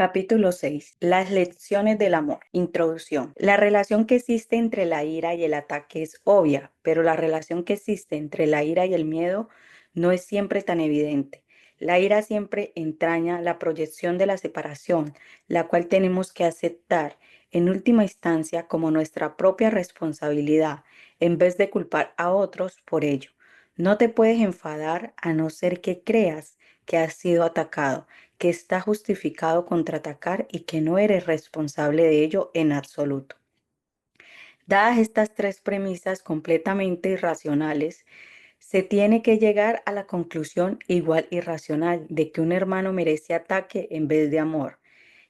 Capítulo 6. Las lecciones del amor. Introducción. La relación que existe entre la ira y el ataque es obvia, pero la relación que existe entre la ira y el miedo no es siempre tan evidente. La ira siempre entraña la proyección de la separación, la cual tenemos que aceptar en última instancia como nuestra propia responsabilidad, en vez de culpar a otros por ello. No te puedes enfadar a no ser que creas que has sido atacado, que está justificado contraatacar y que no eres responsable de ello en absoluto. Dadas estas tres premisas completamente irracionales, se tiene que llegar a la conclusión igual irracional de que un hermano merece ataque en vez de amor.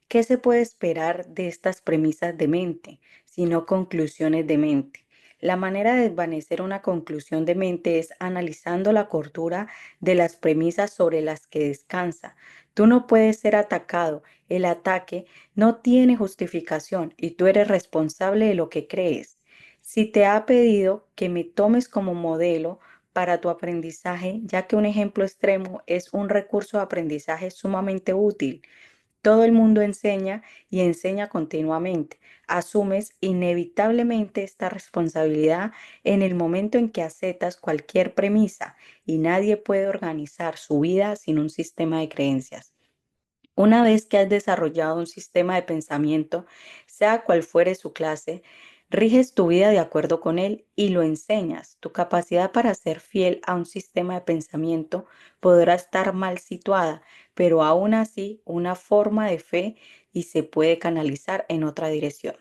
¿Qué se puede esperar de estas premisas de mente, sino conclusiones de mente? La manera de desvanecer una conclusión de mente es analizando la cordura de las premisas sobre las que descansa. Tú no puedes ser atacado. El ataque no tiene justificación y tú eres responsable de lo que crees. Si te ha pedido que me tomes como modelo para tu aprendizaje, ya que un ejemplo extremo es un recurso de aprendizaje sumamente útil. Todo el mundo enseña y enseña continuamente. Asumes inevitablemente esta responsabilidad en el momento en que aceptas cualquier premisa y nadie puede organizar su vida sin un sistema de creencias. Una vez que has desarrollado un sistema de pensamiento, sea cual fuere su clase, riges tu vida de acuerdo con él y lo enseñas. Tu capacidad para ser fiel a un sistema de pensamiento podrá estar mal situada, pero aún así una forma de fe y se puede canalizar en otra dirección.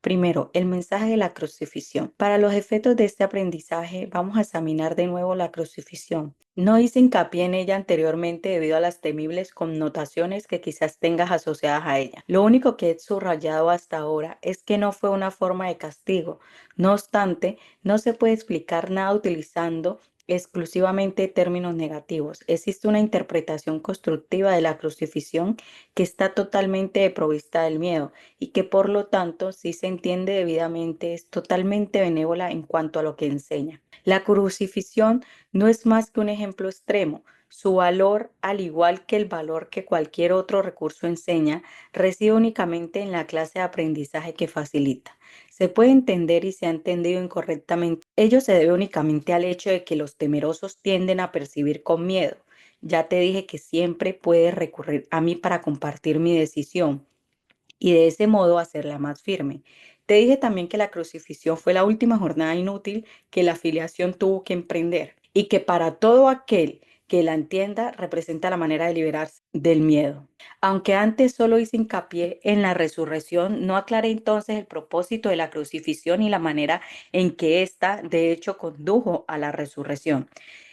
Primero, el mensaje de la crucifixión. Para los efectos de este aprendizaje, vamos a examinar de nuevo la crucifixión. No hice hincapié en ella anteriormente debido a las temibles connotaciones que quizás tengas asociadas a ella. Lo único que he subrayado hasta ahora es que no fue una forma de castigo. No obstante, no se puede explicar nada utilizando exclusivamente términos negativos. Existe una interpretación constructiva de la crucifixión que está totalmente desprovista del miedo y que por lo tanto, si se entiende debidamente, es totalmente benévola en cuanto a lo que enseña. La crucifixión no es más que un ejemplo extremo. Su valor, al igual que el valor que cualquier otro recurso enseña, reside únicamente en la clase de aprendizaje que facilita. Se puede entender y se ha entendido incorrectamente. Ello se debe únicamente al hecho de que los temerosos tienden a percibir con miedo. Ya te dije que siempre puedes recurrir a mí para compartir mi decisión y de ese modo hacerla más firme. Te dije también que la crucifixión fue la última jornada inútil que la afiliación tuvo que emprender y que para todo aquel que la entienda representa la manera de liberarse del miedo. Aunque antes solo hice hincapié en la resurrección, no aclaré entonces el propósito de la crucifixión y la manera en que ésta de hecho condujo a la resurrección.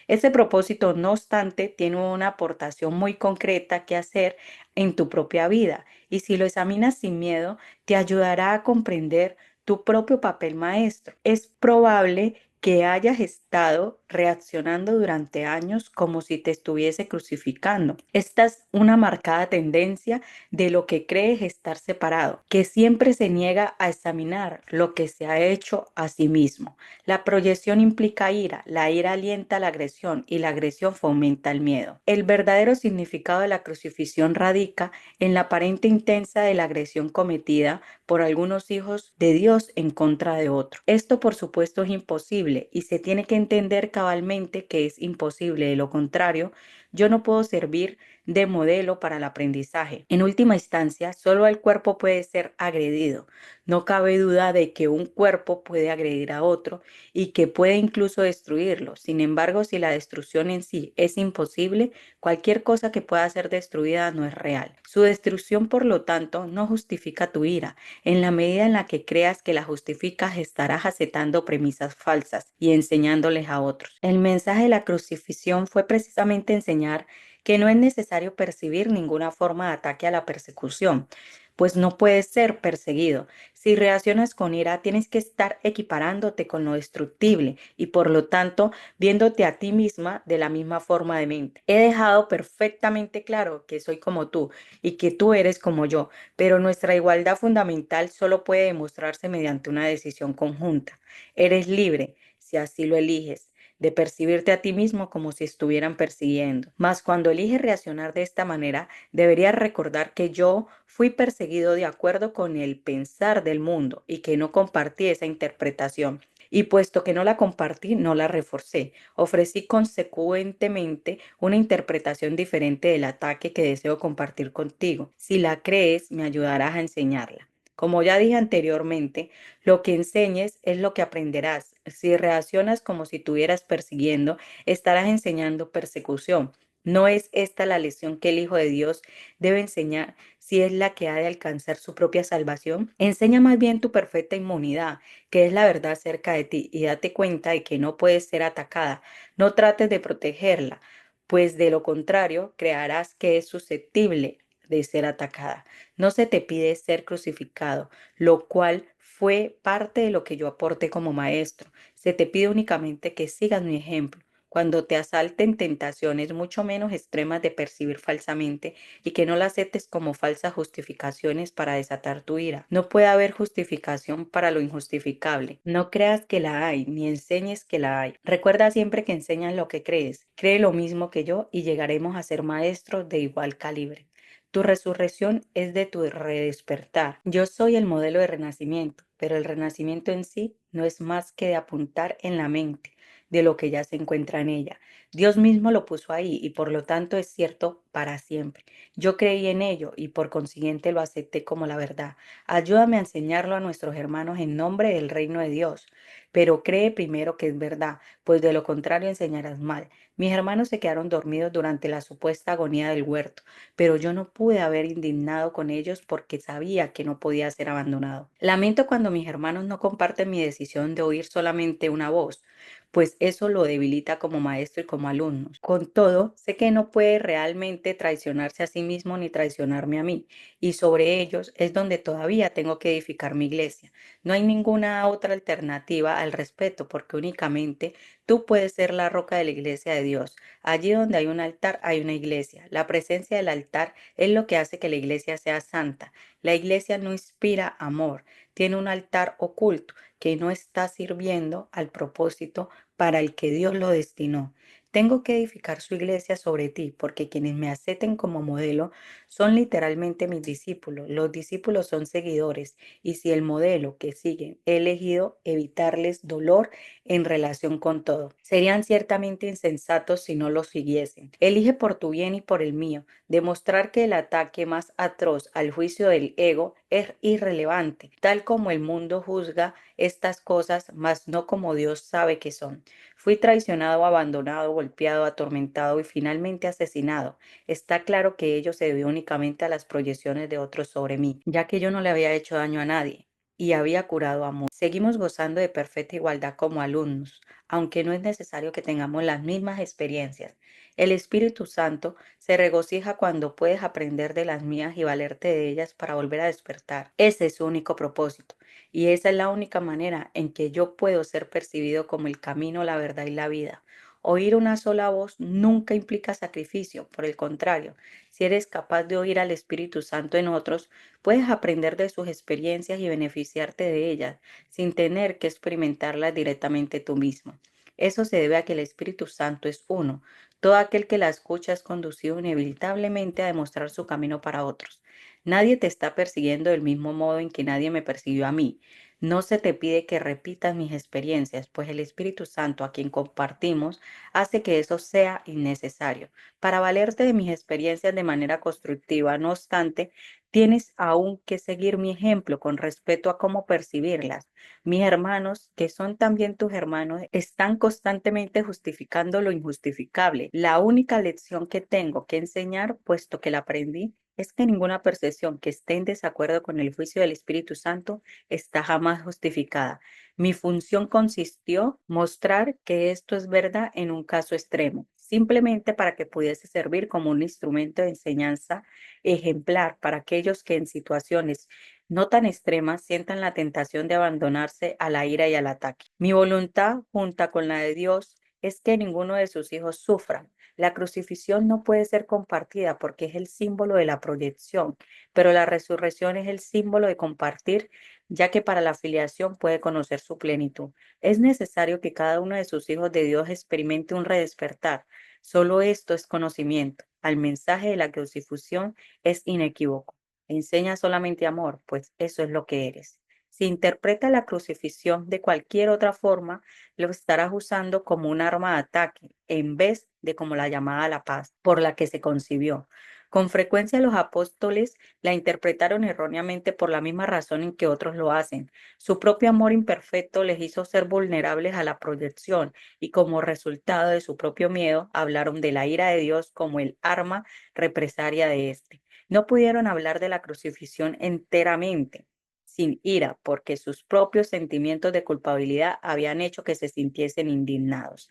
Ese propósito, no obstante, tiene una aportación muy concreta que hacer en tu propia vida y si lo examinas sin miedo, te ayudará a comprender tu propio papel maestro. Es probable que hayas estado reaccionando durante años como si te estuviese crucificando. Esta es una marcada tendencia de lo que crees estar separado, que siempre se niega a examinar lo que se ha hecho a sí mismo. La proyección implica ira, la ira alienta la agresión y la agresión fomenta el miedo. El verdadero significado de la crucifixión radica en la aparente intensa de la agresión cometida por algunos hijos de Dios en contra de otros. Esto, por supuesto, es imposible y se tiene que entender cabalmente que es imposible. De lo contrario, yo no puedo servir de modelo para el aprendizaje. En última instancia, solo el cuerpo puede ser agredido. No cabe duda de que un cuerpo puede agredir a otro y que puede incluso destruirlo. Sin embargo, si la destrucción en sí es imposible, cualquier cosa que pueda ser destruida no es real. Su destrucción, por lo tanto, no justifica tu ira. En la medida en la que creas que la justificas, estarás aceptando premisas falsas y enseñándoles a otros. El mensaje de la crucifixión fue precisamente enseñar que no es necesario percibir ninguna forma de ataque a la persecución, pues no puedes ser perseguido. Si reaccionas con ira, tienes que estar equiparándote con lo destructible y por lo tanto viéndote a ti misma de la misma forma de mente. He dejado perfectamente claro que soy como tú y que tú eres como yo, pero nuestra igualdad fundamental solo puede demostrarse mediante una decisión conjunta. Eres libre, si así lo eliges, de percibirte a ti mismo como si estuvieran persiguiendo. Mas cuando eliges reaccionar de esta manera, deberías recordar que yo fui perseguido de acuerdo con el pensar del mundo y que no compartí esa interpretación. Y puesto que no la compartí, no la reforcé. Ofrecí consecuentemente una interpretación diferente del ataque que deseo compartir contigo. Si la crees, me ayudarás a enseñarla. Como ya dije anteriormente, lo que enseñes es lo que aprenderás. Si reaccionas como si estuvieras persiguiendo, estarás enseñando persecución. ¿No es esta la lección que el Hijo de Dios debe enseñar si es la que ha de alcanzar su propia salvación? Enseña más bien tu perfecta inmunidad, que es la verdad acerca de ti, y date cuenta de que no puedes ser atacada. No trates de protegerla, pues de lo contrario crearás que es susceptible de ser atacada. No se te pide ser crucificado, lo cual fue parte de lo que yo aporté como maestro. Se te pide únicamente que sigas mi ejemplo. Cuando te asalten tentaciones mucho menos extremas de percibir falsamente y que no las aceptes como falsas justificaciones para desatar tu ira. No puede haber justificación para lo injustificable. No creas que la hay, ni enseñes que la hay. Recuerda siempre que enseñas lo que crees. Cree lo mismo que yo y llegaremos a ser maestros de igual calibre. Tu resurrección es de tu redespertar. Yo soy el modelo de renacimiento, pero el renacimiento en sí no es más que de apuntar en la mente de lo que ya se encuentra en ella. Dios mismo lo puso ahí y por lo tanto es cierto para siempre. Yo creí en ello y por consiguiente lo acepté como la verdad. Ayúdame a enseñarlo a nuestros hermanos en nombre del reino de Dios. Pero cree primero que es verdad, pues de lo contrario enseñarás mal. Mis hermanos se quedaron dormidos durante la supuesta agonía del huerto, pero yo no pude haber indignado con ellos porque sabía que no podía ser abandonado. Lamento cuando mis hermanos no comparten mi decisión de oír solamente una voz, pues eso lo debilita como maestro y como alumno. Con todo, sé que no puede realmente traicionarse a sí mismo ni traicionarme a mí, y sobre ellos es donde todavía tengo que edificar mi iglesia. No hay ninguna otra alternativa al respeto, porque únicamente tú puedes ser la roca de la iglesia de Dios. Allí donde hay un altar, hay una iglesia. La presencia del altar es lo que hace que la iglesia sea santa. La iglesia no inspira amor, tiene un altar oculto que no está sirviendo al propósito para el que Dios lo destinó. Tengo que edificar su iglesia sobre ti, porque quienes me acepten como modelo son literalmente mis discípulos. Los discípulos son seguidores, y si el modelo que siguen he elegido evitarles dolor en relación con todo, serían ciertamente insensatos si no lo siguiesen. Elige por tu bien y por el mío, demostrar que el ataque más atroz al juicio del ego es irrelevante, tal como el mundo juzga estas cosas, mas no como Dios sabe que son. Fui traicionado, abandonado, golpeado, atormentado y finalmente asesinado. Está claro que ello se debió únicamente a las proyecciones de otros sobre mí, ya que yo no le había hecho daño a nadie y había curado a muchos. Seguimos gozando de perfecta igualdad como alumnos, aunque no es necesario que tengamos las mismas experiencias. El Espíritu Santo se regocija cuando puedes aprender de las mías y valerte de ellas para volver a despertar. Ese es su único propósito. Y esa es la única manera en que yo puedo ser percibido como el camino, la verdad y la vida. Oír una sola voz nunca implica sacrificio, por el contrario, si eres capaz de oír al Espíritu Santo en otros, puedes aprender de sus experiencias y beneficiarte de ellas sin tener que experimentarlas directamente tú mismo. Eso se debe a que el Espíritu Santo es uno. Todo aquel que la escucha es conducido inevitablemente a demostrar su camino para otros. Nadie te está persiguiendo del mismo modo en que nadie me persiguió a mí. No se te pide que repitas mis experiencias, pues el Espíritu Santo a quien compartimos hace que eso sea innecesario. Para valerte de mis experiencias de manera constructiva, no obstante, tienes aún que seguir mi ejemplo con respecto a cómo percibirlas. Mis hermanos, que son también tus hermanos, están constantemente justificando lo injustificable. La única lección que tengo que enseñar, puesto que la aprendí, es que ninguna percepción que esté en desacuerdo con el juicio del Espíritu Santo está jamás justificada. Mi función consistió mostrar que esto es verdad en un caso extremo, simplemente para que pudiese servir como un instrumento de enseñanza ejemplar para aquellos que en situaciones no tan extremas sientan la tentación de abandonarse a la ira y al ataque. Mi voluntad, junta con la de Dios, es que ninguno de sus hijos sufra. La crucifixión no puede ser compartida porque es el símbolo de la proyección, pero la resurrección es el símbolo de compartir ya que para la filiación puede conocer su plenitud. Es necesario que cada uno de sus hijos de Dios experimente un redespertar. Solo esto es conocimiento. Al mensaje de la crucifixión es inequívoco. Enseña solamente amor, pues eso es lo que eres. Si interpreta la crucifixión de cualquier otra forma, lo estarás usando como un arma de ataque, en vez de como la llamada a la paz, por la que se concibió. Con frecuencia los apóstoles la interpretaron erróneamente por la misma razón en que otros lo hacen. Su propio amor imperfecto les hizo ser vulnerables a la proyección y como resultado de su propio miedo hablaron de la ira de Dios como el arma represaria de éste. No pudieron hablar de la crucifixión enteramente, sin ira, porque sus propios sentimientos de culpabilidad habían hecho que se sintiesen indignados.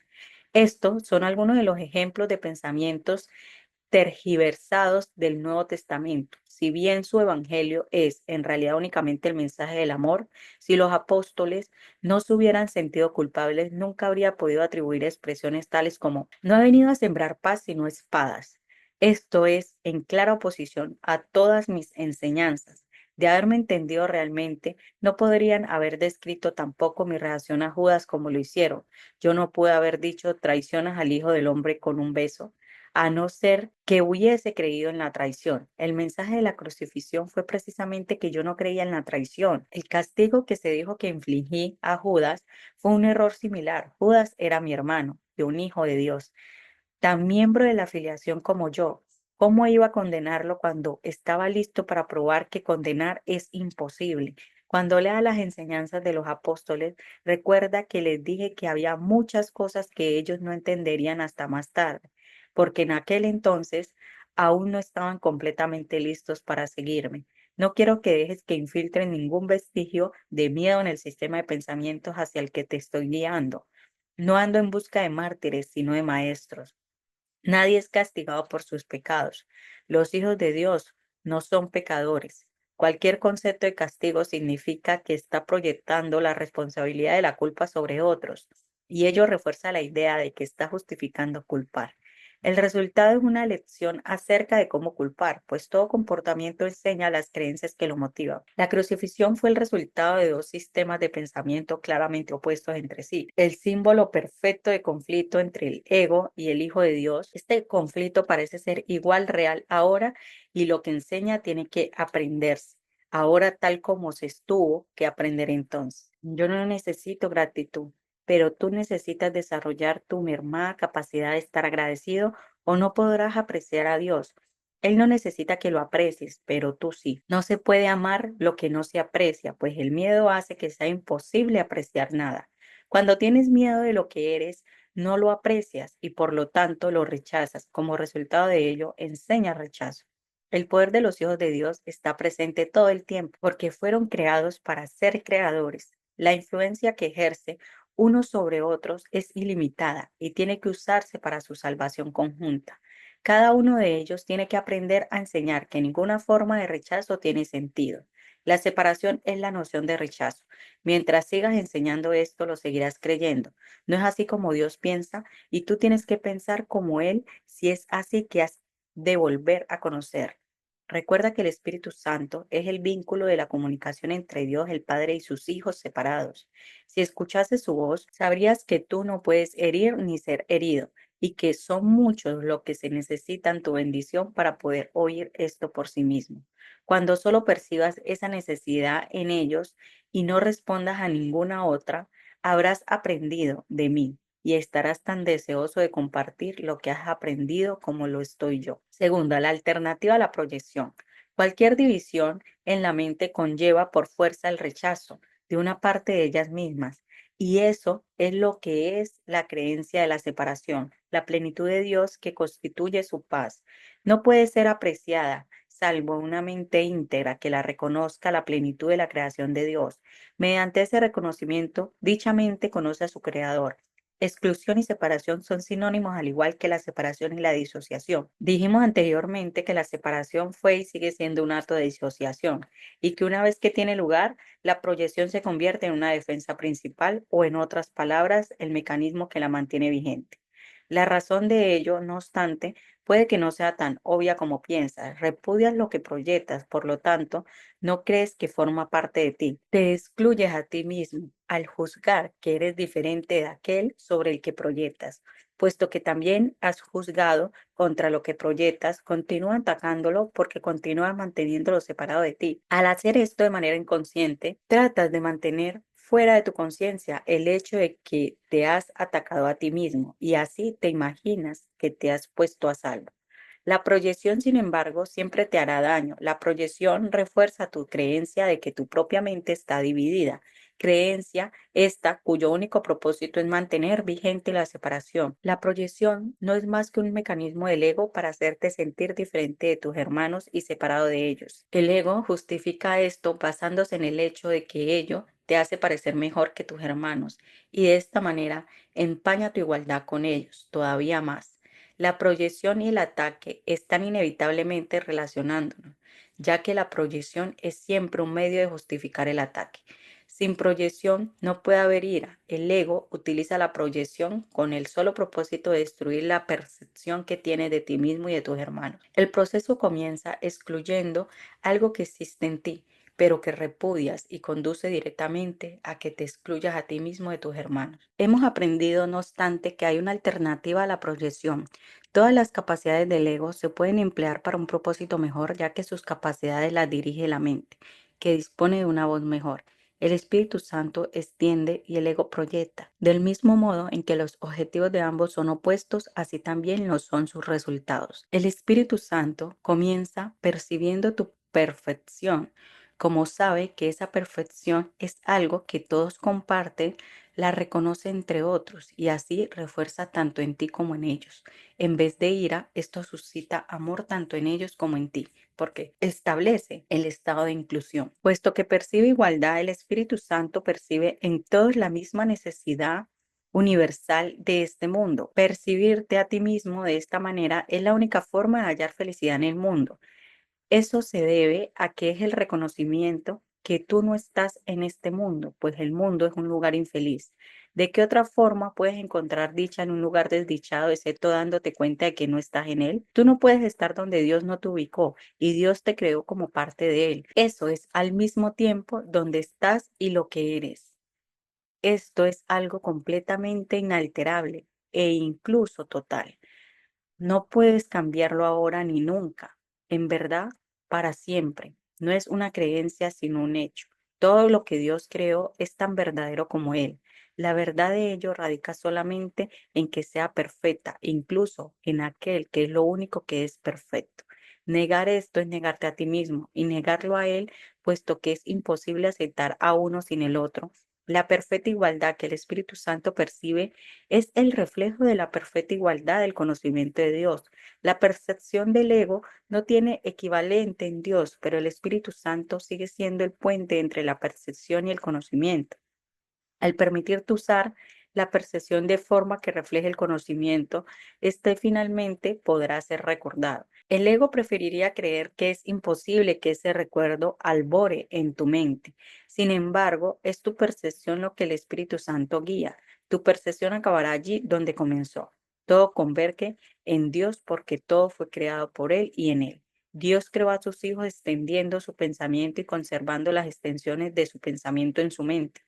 Estos son algunos de los ejemplos de pensamientos tergiversados del Nuevo Testamento. Si bien su evangelio es en realidad únicamente el mensaje del amor, si los apóstoles no se hubieran sentido culpables, nunca habría podido atribuir expresiones tales como no ha venido a sembrar paz sino espadas. Esto es en clara oposición a todas mis enseñanzas. De haberme entendido realmente, no podrían haber descrito tampoco mi reacción a Judas como lo hicieron. Yo no pude haber dicho traicionas al Hijo del Hombre con un beso a no ser que hubiese creído en la traición. El mensaje de la crucifixión fue precisamente que yo no creía en la traición. El castigo que se dijo que infligí a Judas fue un error similar. Judas era mi hermano, de un hijo de Dios, tan miembro de la afiliación como yo. ¿Cómo iba a condenarlo cuando estaba listo para probar que condenar es imposible? Cuando lea las enseñanzas de los apóstoles, recuerda que les dije que había muchas cosas que ellos no entenderían hasta más tarde, porque en aquel entonces aún no estaban completamente listos para seguirme. No quiero que dejes que infiltren ningún vestigio de miedo en el sistema de pensamientos hacia el que te estoy guiando. No ando en busca de mártires, sino de maestros. Nadie es castigado por sus pecados. Los hijos de Dios no son pecadores. Cualquier concepto de castigo significa que está proyectando la responsabilidad de la culpa sobre otros, y ello refuerza la idea de que está justificando culpar. El resultado es una lección acerca de cómo culpar, pues todo comportamiento enseña las creencias que lo motivan. La crucifixión fue el resultado de dos sistemas de pensamiento claramente opuestos entre sí. El símbolo perfecto de conflicto entre el ego y el Hijo de Dios. Este conflicto parece ser igual real ahora y lo que enseña tiene que aprenderse. Ahora tal como se estuvo que aprender entonces. Yo no necesito gratitud, pero tú necesitas desarrollar tu mermada capacidad de estar agradecido o no podrás apreciar a Dios. Él no necesita que lo aprecies, pero tú sí. No se puede amar lo que no se aprecia, pues el miedo hace que sea imposible apreciar nada. Cuando tienes miedo de lo que eres, no lo aprecias y por lo tanto lo rechazas. Como resultado de ello, enseña rechazo. El poder de los hijos de Dios está presente todo el tiempo porque fueron creados para ser creadores. La influencia que ejerce unos sobre otros es ilimitada y tiene que usarse para su salvación conjunta. Cada uno de ellos tiene que aprender a enseñar que ninguna forma de rechazo tiene sentido. La separación es la noción de rechazo. Mientras sigas enseñando esto, lo seguirás creyendo. No es así como Dios piensa y tú tienes que pensar como Él si es así que has de volver a conocer. Recuerda que el Espíritu Santo es el vínculo de la comunicación entre Dios, el Padre y sus hijos separados. Si escuchases su voz, sabrías que tú no puedes herir ni ser herido y que son muchos los que se necesitan tu bendición para poder oír esto por sí mismo. Cuando solo percibas esa necesidad en ellos y no respondas a ninguna otra, habrás aprendido de mí y estarás tan deseoso de compartir lo que has aprendido como lo estoy yo. Segunda, la alternativa a la proyección. Cualquier división en la mente conlleva por fuerza el rechazo de una parte de ellas mismas. Y eso es lo que es la creencia de la separación, la plenitud de Dios que constituye su paz. No puede ser apreciada salvo una mente íntegra que la reconozca la plenitud de la creación de Dios. Mediante ese reconocimiento, dicha mente conoce a su creador. Exclusión y separación son sinónimos al igual que la separación y la disociación. Dijimos anteriormente que la separación fue y sigue siendo un acto de disociación y que una vez que tiene lugar, la proyección se convierte en una defensa principal o, en otras palabras, el mecanismo que la mantiene vigente. La razón de ello, no obstante, puede que no sea tan obvia como piensas. Repudias lo que proyectas, por lo tanto, no crees que forma parte de ti. Te excluyes a ti mismo al juzgar que eres diferente de aquel sobre el que proyectas, puesto que también has juzgado contra lo que proyectas, continúa atacándolo porque continúas manteniéndolo separado de ti. Al hacer esto de manera inconsciente, tratas de mantener fuera de tu conciencia el hecho de que te has atacado a ti mismo y así te imaginas que te has puesto a salvo. La proyección, sin embargo, siempre te hará daño. La proyección refuerza tu creencia de que tu propia mente está dividida, creencia esta cuyo único propósito es mantener vigente la separación. La proyección no es más que un mecanismo del ego para hacerte sentir diferente de tus hermanos y separado de ellos. El ego justifica esto basándose en el hecho de que ello te hace parecer mejor que tus hermanos y de esta manera empaña tu igualdad con ellos todavía más. La proyección y el ataque están inevitablemente relacionándonos, ya que la proyección es siempre un medio de justificar el ataque. Sin proyección no puede haber ira. El ego utiliza la proyección con el solo propósito de destruir la percepción que tienes de ti mismo y de tus hermanos. El proceso comienza excluyendo algo que existe en ti, pero que repudias y conduce directamente a que te excluyas a ti mismo de tus hermanos. Hemos aprendido, no obstante, que hay una alternativa a la proyección. Todas las capacidades del ego se pueden emplear para un propósito mejor, ya que sus capacidades las dirige la mente, que dispone de una voz mejor. El Espíritu Santo extiende y el ego proyecta. Del mismo modo en que los objetivos de ambos son opuestos, así también lo son sus resultados. El Espíritu Santo comienza percibiendo tu perfección. Como sabe que esa perfección es algo que todos comparten, la reconoce entre otros y así refuerza tanto en ti como en ellos. En vez de ira, esto suscita amor tanto en ellos como en ti, porque establece el estado de inclusión. Puesto que percibe igualdad, el Espíritu Santo percibe en todos la misma necesidad universal de este mundo. Percibirte a ti mismo de esta manera es la única forma de hallar felicidad en el mundo. Eso se debe a que es el reconocimiento que tú no estás en este mundo, pues el mundo es un lugar infeliz. ¿De qué otra forma puedes encontrar dicha en un lugar desdichado, excepto dándote cuenta de que no estás en él? Tú no puedes estar donde Dios no te ubicó y Dios te creó como parte de él. Eso es al mismo tiempo donde estás y lo que eres. Esto es algo completamente inalterable e incluso total. No puedes cambiarlo ahora ni nunca. En verdad, para siempre. No es una creencia, sino un hecho. Todo lo que Dios creó es tan verdadero como Él. La verdad de ello radica solamente en que sea perfecta, incluso en aquel que es lo único que es perfecto. Negar esto es negarte a ti mismo y negarlo a Él, puesto que es imposible aceptar a uno sin el otro. La perfecta igualdad que el Espíritu Santo percibe es el reflejo de la perfecta igualdad del conocimiento de Dios. La percepción del ego no tiene equivalente en Dios, pero el Espíritu Santo sigue siendo el puente entre la percepción y el conocimiento. Al permitirte usar la percepción de forma que refleje el conocimiento, este finalmente podrá ser recordado. El ego preferiría creer que es imposible que ese recuerdo albore en tu mente. Sin embargo, es tu percepción lo que el Espíritu Santo guía. Tu percepción acabará allí donde comenzó. Todo converge en Dios porque todo fue creado por Él y en Él. Dios creó a sus hijos extendiendo su pensamiento y conservando las extensiones de su pensamiento en su mente.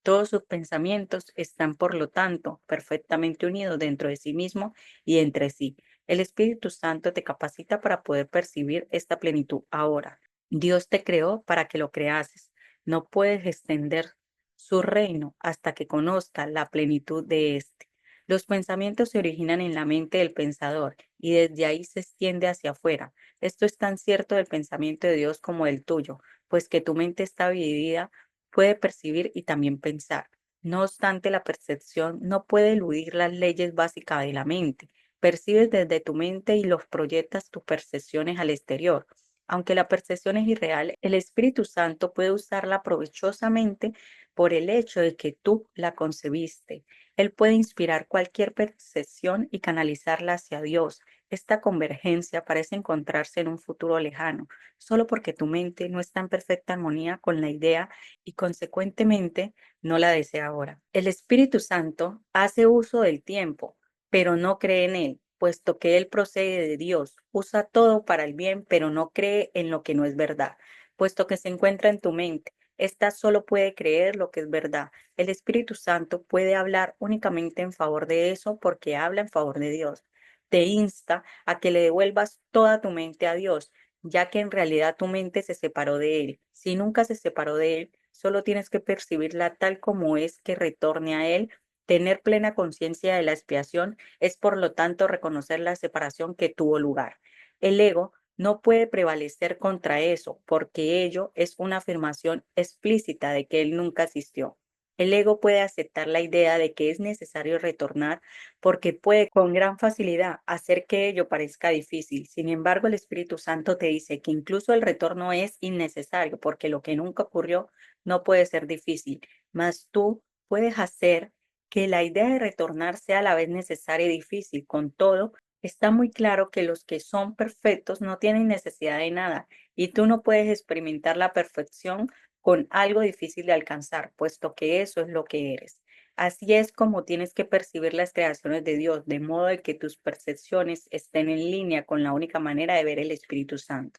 Todos sus pensamientos están, por lo tanto, perfectamente unidos dentro de sí mismo y entre sí. El Espíritu Santo te capacita para poder percibir esta plenitud ahora. Dios te creó para que lo creases. No puedes extender su reino hasta que conozcas la plenitud de éste. Los pensamientos se originan en la mente del pensador y desde ahí se extiende hacia afuera. Esto es tan cierto del pensamiento de Dios como del tuyo, pues que tu mente está dividida puede percibir y también pensar. No obstante, la percepción no puede eludir las leyes básicas de la mente. Percibes desde tu mente y los proyectas tus percepciones al exterior. Aunque la percepción es irreal, el Espíritu Santo puede usarla provechosamente por el hecho de que tú la concebiste. Él puede inspirar cualquier percepción y canalizarla hacia Dios. Esta convergencia parece encontrarse en un futuro lejano, solo porque tu mente no está en perfecta armonía con la idea y consecuentemente no la desea ahora. El Espíritu Santo hace uso del tiempo, pero no cree en él. puesto que él procede de Dios, usa todo para el bien, pero no cree en lo que no es verdad, puesto que se encuentra en tu mente. Esta solo puede creer lo que es verdad. El Espíritu Santo puede hablar únicamente en favor de eso porque habla en favor de Dios. Te insta a que le devuelvas toda tu mente a Dios, ya que en realidad tu mente se separó de Él. Si nunca se separó de Él, solo tienes que percibirla tal como es, que retorne a Él. Tener plena conciencia de la expiación es, por lo tanto, reconocer la separación que tuvo lugar. El ego no puede prevalecer contra eso, porque ello es una afirmación explícita de que Él nunca existió. El ego puede aceptar la idea de que es necesario retornar porque puede con gran facilidad hacer que ello parezca difícil. Sin embargo, el Espíritu Santo te dice que incluso el retorno es innecesario porque lo que nunca ocurrió no puede ser difícil, mas tú puedes hacer que la idea de retornar sea a la vez necesaria y difícil. Con todo, está muy claro que los que son perfectos no tienen necesidad de nada y tú no puedes experimentar la perfección con algo difícil de alcanzar, puesto que eso es lo que eres. Así es como tienes que percibir las creaciones de Dios, de modo de que tus percepciones estén en línea con la única manera de ver el Espíritu Santo.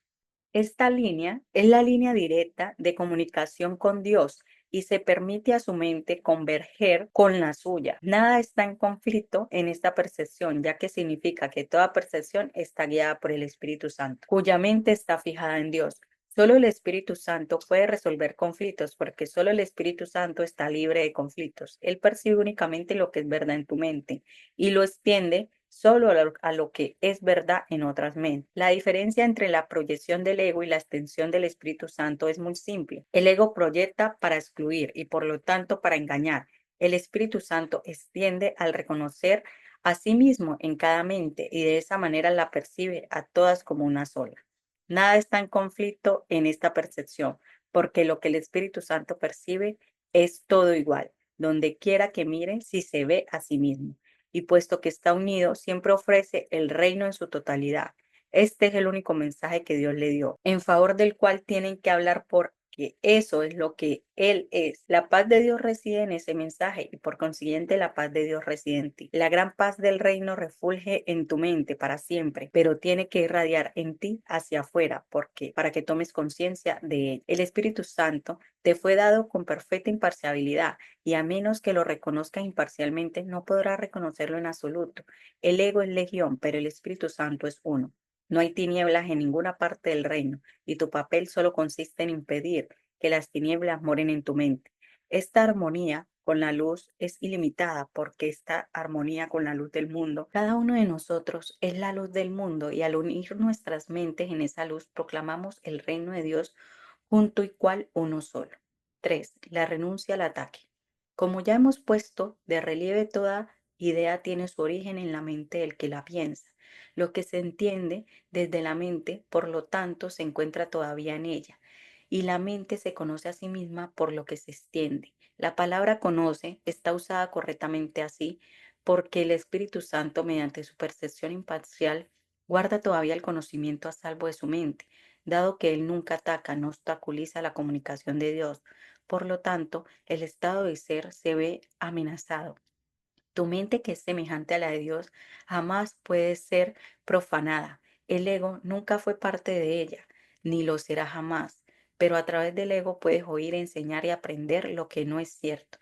Esta línea es la línea directa de comunicación con Dios y se permite a su mente converger con la suya. Nada está en conflicto en esta percepción, ya que significa que toda percepción está guiada por el Espíritu Santo, cuya mente está fijada en Dios. Solo el Espíritu Santo puede resolver conflictos porque solo el Espíritu Santo está libre de conflictos. Él percibe únicamente lo que es verdad en tu mente y lo extiende solo a lo que es verdad en otras mentes. La diferencia entre la proyección del ego y la extensión del Espíritu Santo es muy simple. El ego proyecta para excluir y por lo tanto para engañar. El Espíritu Santo extiende al reconocer a sí mismo en cada mente y de esa manera la percibe a todas como una sola. Nada está en conflicto en esta percepción, porque lo que el Espíritu Santo percibe es todo igual, donde quiera que mire, si se ve a sí mismo y puesto que está unido, siempre ofrece el reino en su totalidad. Este es el único mensaje que Dios le dio, en favor del cual tienen que hablar porque eso es lo que Él es. La paz de Dios reside en ese mensaje y por consiguiente la paz de Dios reside en ti. La gran paz del reino refulge en tu mente para siempre, pero tiene que irradiar en ti hacia afuera, porque para que tomes conciencia de él. El Espíritu Santo te fue dado con perfecta imparcialidad y a menos que lo reconozca imparcialmente, no podrá reconocerlo en absoluto. El ego es legión, pero el Espíritu Santo es uno. No hay tinieblas en ninguna parte del reino, y tu papel solo consiste en impedir que las tinieblas moren en tu mente. Esta armonía con la luz es ilimitada porque esta armonía con la luz del mundo, cada uno de nosotros es la luz del mundo y al unir nuestras mentes en esa luz proclamamos el reino de Dios junto y cual uno solo. 3. La renuncia al ataque. Como ya hemos puesto de relieve, toda idea tiene su origen en la mente del que la piensa. Lo que se entiende desde la mente, por lo tanto, se encuentra todavía en ella. Y la mente se conoce a sí misma por lo que se extiende. La palabra conoce está usada correctamente así porque el Espíritu Santo, mediante su percepción imparcial, guarda todavía el conocimiento a salvo de su mente, dado que él nunca ataca, no obstaculiza la comunicación de Dios. Por lo tanto, el estado de ser se ve amenazado. Tu mente, que es semejante a la de Dios, jamás puede ser profanada. El ego nunca fue parte de ella, ni lo será jamás. Pero a través del ego puedes oír, enseñar y aprender lo que no es cierto.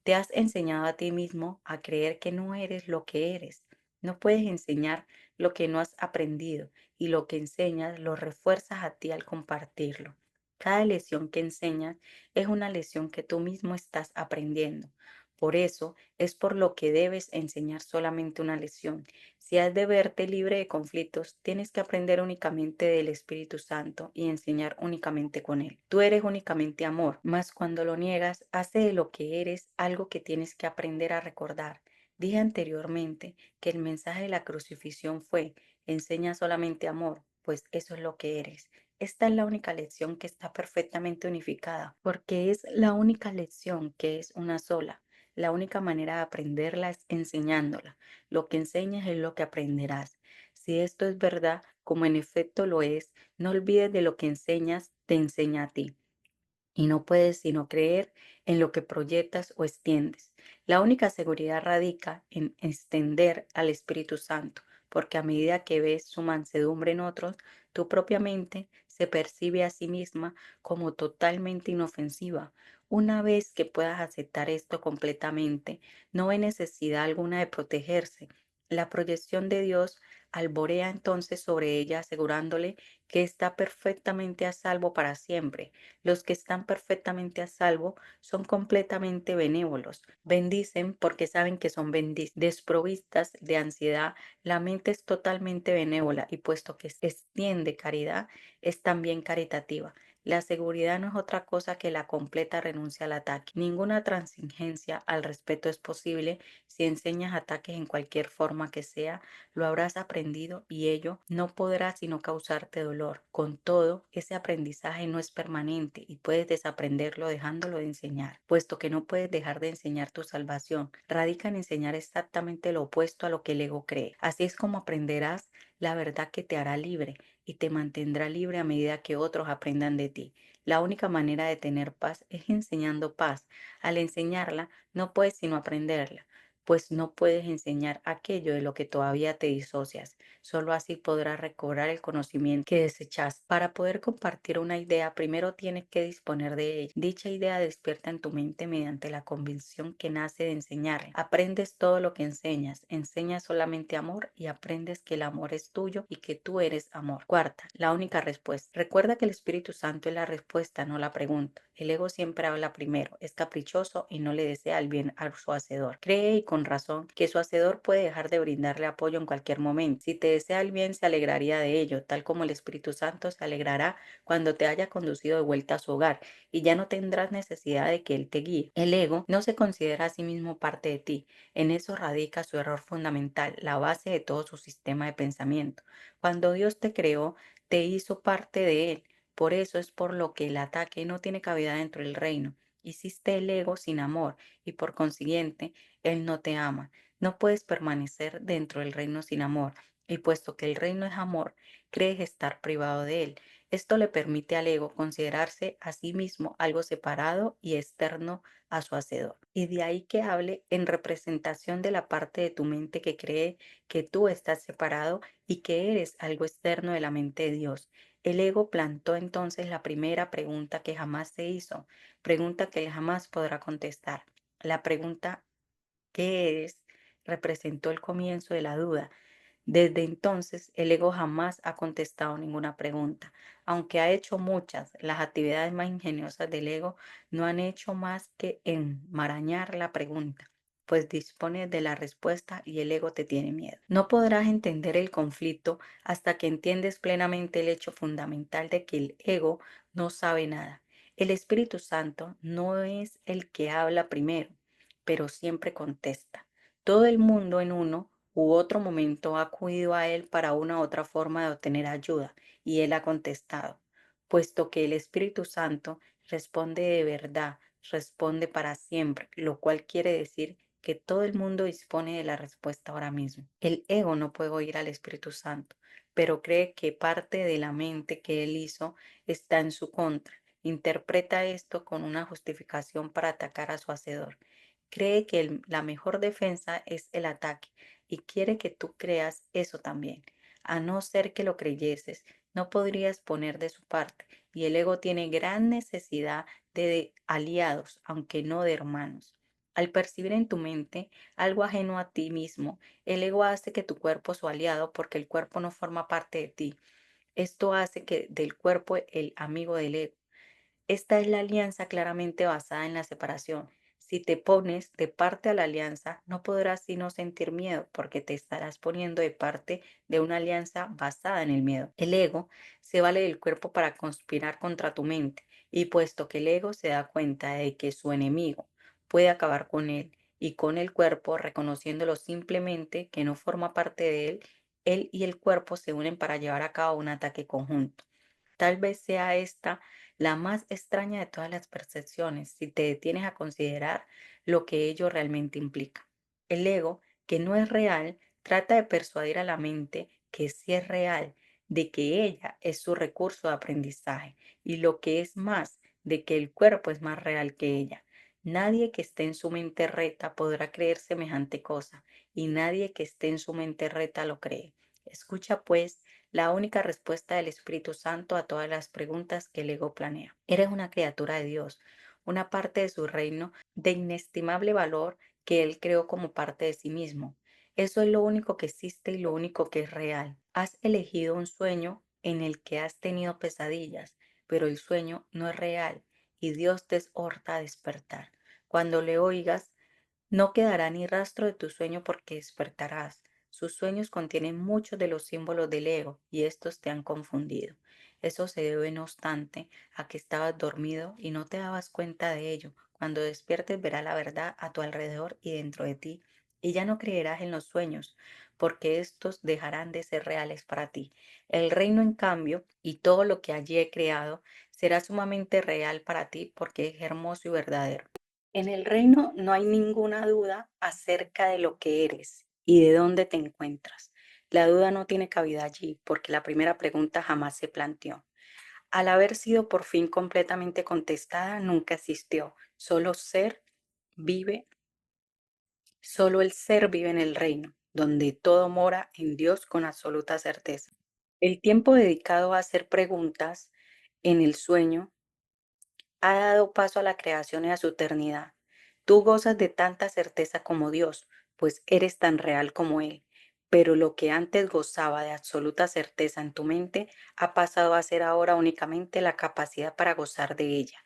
Te has enseñado a ti mismo a creer que no eres lo que eres. No puedes enseñar lo que no has aprendido y lo que enseñas lo refuerzas a ti al compartirlo. Cada lección que enseñas es una lección que tú mismo estás aprendiendo. Por eso es por lo que debes enseñar solamente una lección. Si has de verte libre de conflictos, tienes que aprender únicamente del Espíritu Santo y enseñar únicamente con él. Tú eres únicamente amor, mas cuando lo niegas, hace de lo que eres algo que tienes que aprender a recordar. Dije anteriormente que el mensaje de la crucifixión fue: enseña solamente amor, pues eso es lo que eres. Esta es la única lección que está perfectamente unificada, porque es la única lección que es una sola. La única manera de aprenderla es enseñándola. Lo que enseñas es lo que aprenderás. Si esto es verdad, como en efecto lo es, no olvides de lo que enseñas, te enseña a ti. Y no puedes sino creer en lo que proyectas o extiendes. La única seguridad radica en extender al Espíritu Santo. porque a medida que ves su mansedumbre en otros, tu propia mente se percibe a sí misma como totalmente inofensiva. Una vez que puedas aceptar esto completamente, no hay necesidad alguna de protegerse. La proyección de Dios alborea entonces sobre ella, asegurándole que está perfectamente a salvo para siempre. Los que están perfectamente a salvo son completamente benévolos. Bendicen porque saben que son desprovistas de ansiedad. La mente es totalmente benévola y puesto que extiende caridad, es también caritativa. La seguridad no es otra cosa que la completa renuncia al ataque. Ninguna transigencia al respeto es posible si enseñas ataques en cualquier forma que sea, lo habrás aprendido y ello no podrá sino causarte dolor. Con todo, ese aprendizaje no es permanente y puedes desaprenderlo dejándolo de enseñar, puesto que no puedes dejar de enseñar tu salvación. Radica en enseñar exactamente lo opuesto a lo que el ego cree. Así es como aprenderás la verdad que te hará libre y te mantendrá libre a medida que otros aprendan de ti. La única manera de tener paz es enseñando paz. Al enseñarla, no puedes sino aprenderla, pues no puedes enseñar aquello de lo que todavía te disocias. Solo así podrás recobrar el conocimiento que desechaste. Para poder compartir una idea, primero tienes que disponer de ella. Dicha idea despierta en tu mente mediante la convicción que nace de enseñarla. Aprendes todo lo que enseñas. Enseñas solamente amor y aprendes que el amor es tuyo y que tú eres amor. Cuarta, la única respuesta. Recuerda que el Espíritu Santo es la respuesta, no la pregunta. El ego siempre habla primero, es caprichoso y no le desea el bien a su hacedor. Cree y con razón que su hacedor puede dejar de brindarle apoyo en cualquier momento. Si te desea el bien, se alegraría de ello, tal como el Espíritu Santo se alegrará cuando te haya conducido de vuelta a su hogar y ya no tendrás necesidad de que él te guíe. El ego no se considera a sí mismo parte de ti. En eso radica su error fundamental, la base de todo su sistema de pensamiento. Cuando Dios te creó, te hizo parte de él. Por eso es por lo que el ataque no tiene cabida dentro del reino. Hiciste el ego sin amor y por consiguiente él no te ama. No puedes permanecer dentro del reino sin amor y puesto que el reino es amor, crees estar privado de él. Esto le permite al ego considerarse a sí mismo algo separado y externo a su hacedor. Y de ahí que hable en representación de la parte de tu mente que cree que tú estás separado y que eres algo externo de la mente de Dios. El ego plantó entonces la primera pregunta que jamás se hizo, pregunta que él jamás podrá contestar. La pregunta ¿qué eres? Representó el comienzo de la duda. Desde entonces, el ego jamás ha contestado ninguna pregunta. Aunque ha hecho muchas, las actividades más ingeniosas del ego no han hecho más que enmarañar la pregunta, pues dispone de la respuesta y el ego te tiene miedo. No podrás entender el conflicto hasta que entiendes plenamente el hecho fundamental de que el ego no sabe nada. El Espíritu Santo no es el que habla primero, pero siempre contesta. Todo el mundo en uno u otro momento ha acudido a él para una u otra forma de obtener ayuda, y él ha contestado, puesto que el Espíritu Santo responde de verdad, responde para siempre, lo cual quiere decir que todo el mundo dispone de la respuesta ahora mismo. El ego no puede oír al Espíritu Santo, pero cree que parte de la mente que él hizo está en su contra. Interpreta esto con una justificación para atacar a su hacedor. Cree que la mejor defensa es el ataque y quiere que tú creas eso también. A no ser que lo creyeses, no podrías poner de su parte y el ego tiene gran necesidad de aliados, aunque no de hermanos. Al percibir en tu mente algo ajeno a ti mismo, el ego hace que tu cuerpo su aliado porque el cuerpo no forma parte de ti. Esto hace que del cuerpo el amigo del ego. Esta es la alianza claramente basada en la separación. Si te pones de parte a la alianza, no podrás sino sentir miedo, porque te estarás poniendo de parte de una alianza basada en el miedo. El ego se vale del cuerpo para conspirar contra tu mente, y puesto que el ego se da cuenta de que su enemigo puede acabar con él y con el cuerpo, reconociéndolo simplemente que no forma parte de él y el cuerpo se unen para llevar a cabo un ataque conjunto. Tal vez sea esta la más extraña de todas las percepciones, si te detienes a considerar lo que ello realmente implica. El ego, que no es real, trata de persuadir a la mente que sí es real, de que ella es su recurso de aprendizaje y lo que es más, de que el cuerpo es más real que ella. Nadie que esté en su mente reta podrá creer semejante cosa y nadie que esté en su mente reta lo cree. Escucha, pues, la única respuesta del Espíritu Santo a todas las preguntas que el ego planea. Eres una criatura de Dios, una parte de su reino de inestimable valor que Él creó como parte de sí mismo. Eso es lo único que existe y lo único que es real. Has elegido un sueño en el que has tenido pesadillas, pero el sueño no es real y Dios te exhorta a despertar. Cuando le oigas, no quedará ni rastro de tu sueño porque despertarás. Sus sueños contienen muchos de los símbolos del ego y estos te han confundido. Eso se debe, no obstante, a que estabas dormido y no te dabas cuenta de ello. Cuando despiertes verás la verdad a tu alrededor y dentro de ti, y ya no creerás en los sueños, porque estos dejarán de ser reales para ti. El reino, en cambio, y todo lo que allí he creado, será sumamente real para ti porque es hermoso y verdadero. En el reino no hay ninguna duda acerca de lo que eres y de dónde te encuentras. La duda no tiene cabida allí porque la primera pregunta jamás se planteó. Al haber sido por fin completamente contestada, nunca existió. Vive, solo el ser vive en el reino, donde todo mora en Dios con absoluta certeza. El tiempo dedicado a hacer preguntas en el sueño ha dado paso a la creación y a su eternidad. Tú gozas de tanta certeza como Dios, pues eres tan real como Él. Pero lo que antes gozaba de absoluta certeza en tu mente ha pasado a ser ahora únicamente la capacidad para gozar de ella.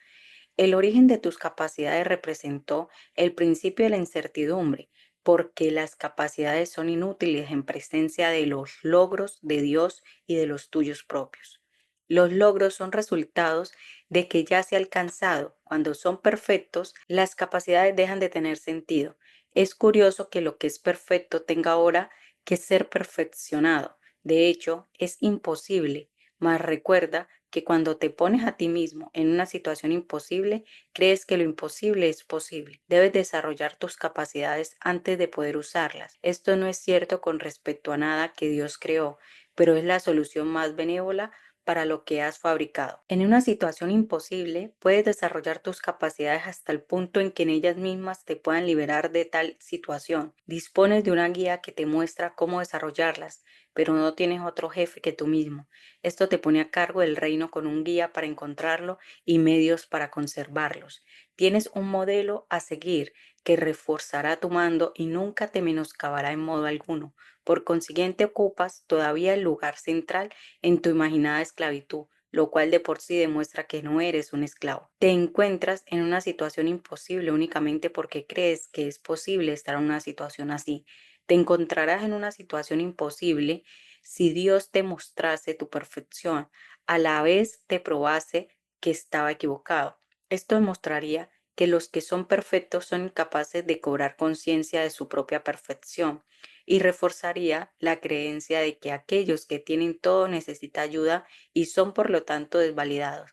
El origen de tus capacidades representó el principio de la incertidumbre, porque las capacidades son inútiles en presencia de los logros de Dios y de los tuyos propios. Los logros son resultados de que ya se ha alcanzado. Cuando son perfectos, las capacidades dejan de tener sentido. Es curioso que lo que es perfecto tenga ahora que ser perfeccionado. De hecho, es imposible, mas recuerda que cuando te pones a ti mismo en una situación imposible, crees que lo imposible es posible. Debes desarrollar tus capacidades antes de poder usarlas. Esto no es cierto con respecto a nada que Dios creó, pero es la solución más benévola para lo que has fabricado. En una situación imposible, puedes desarrollar tus capacidades hasta el punto en que en ellas mismas te puedan liberar de tal situación. Dispones de una guía que te muestra cómo desarrollarlas, pero no tienes otro jefe que tú mismo. Esto te pone a cargo del reino con un guía para encontrarlo y medios para conservarlos. Tienes un modelo a seguir que reforzará tu mando y nunca te menoscabará en modo alguno. Por consiguiente, ocupas todavía el lugar central en tu imaginada esclavitud, lo cual de por sí demuestra que no eres un esclavo. Te encuentras en una situación imposible únicamente porque crees que es posible estar en una situación así. Te encontrarás en una situación imposible si Dios te mostrase tu perfección, a la vez te probase que estaba equivocado. Esto demostraría que los que son perfectos son incapaces de cobrar conciencia de su propia perfección y reforzaría la creencia de que aquellos que tienen todo necesitan ayuda y son por lo tanto desvalidados.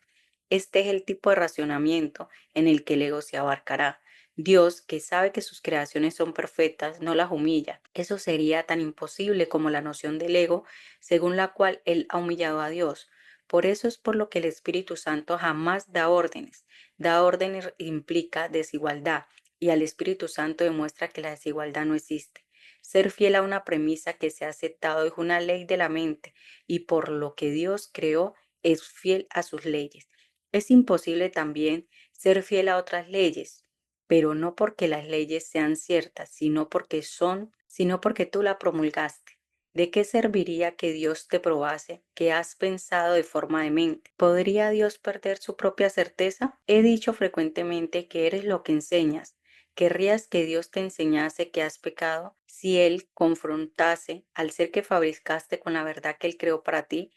Este es el tipo de racionamiento en el que el ego se abarcará. Dios, que sabe que sus creaciones son perfectas, no las humilla. Eso sería tan imposible como la noción del ego, según la cual Él ha humillado a Dios. Por eso es por lo que el Espíritu Santo jamás da órdenes. Da órdenes implica desigualdad, y al Espíritu Santo demuestra que la desigualdad no existe. Ser fiel a una premisa que se ha aceptado es una ley de la mente, y por lo que Dios creó, es fiel a sus leyes. Es imposible también ser fiel a otras leyes, pero no porque las leyes sean ciertas, sino porque tú la promulgaste. ¿De qué serviría que Dios te probase que has pensado de forma demente? ¿Podría Dios perder su propia certeza? He dicho frecuentemente que eres lo que enseñas. ¿Querrías que Dios te enseñase que has pecado? Si Él confrontase al ser que fabricaste con la verdad que Él creó para ti,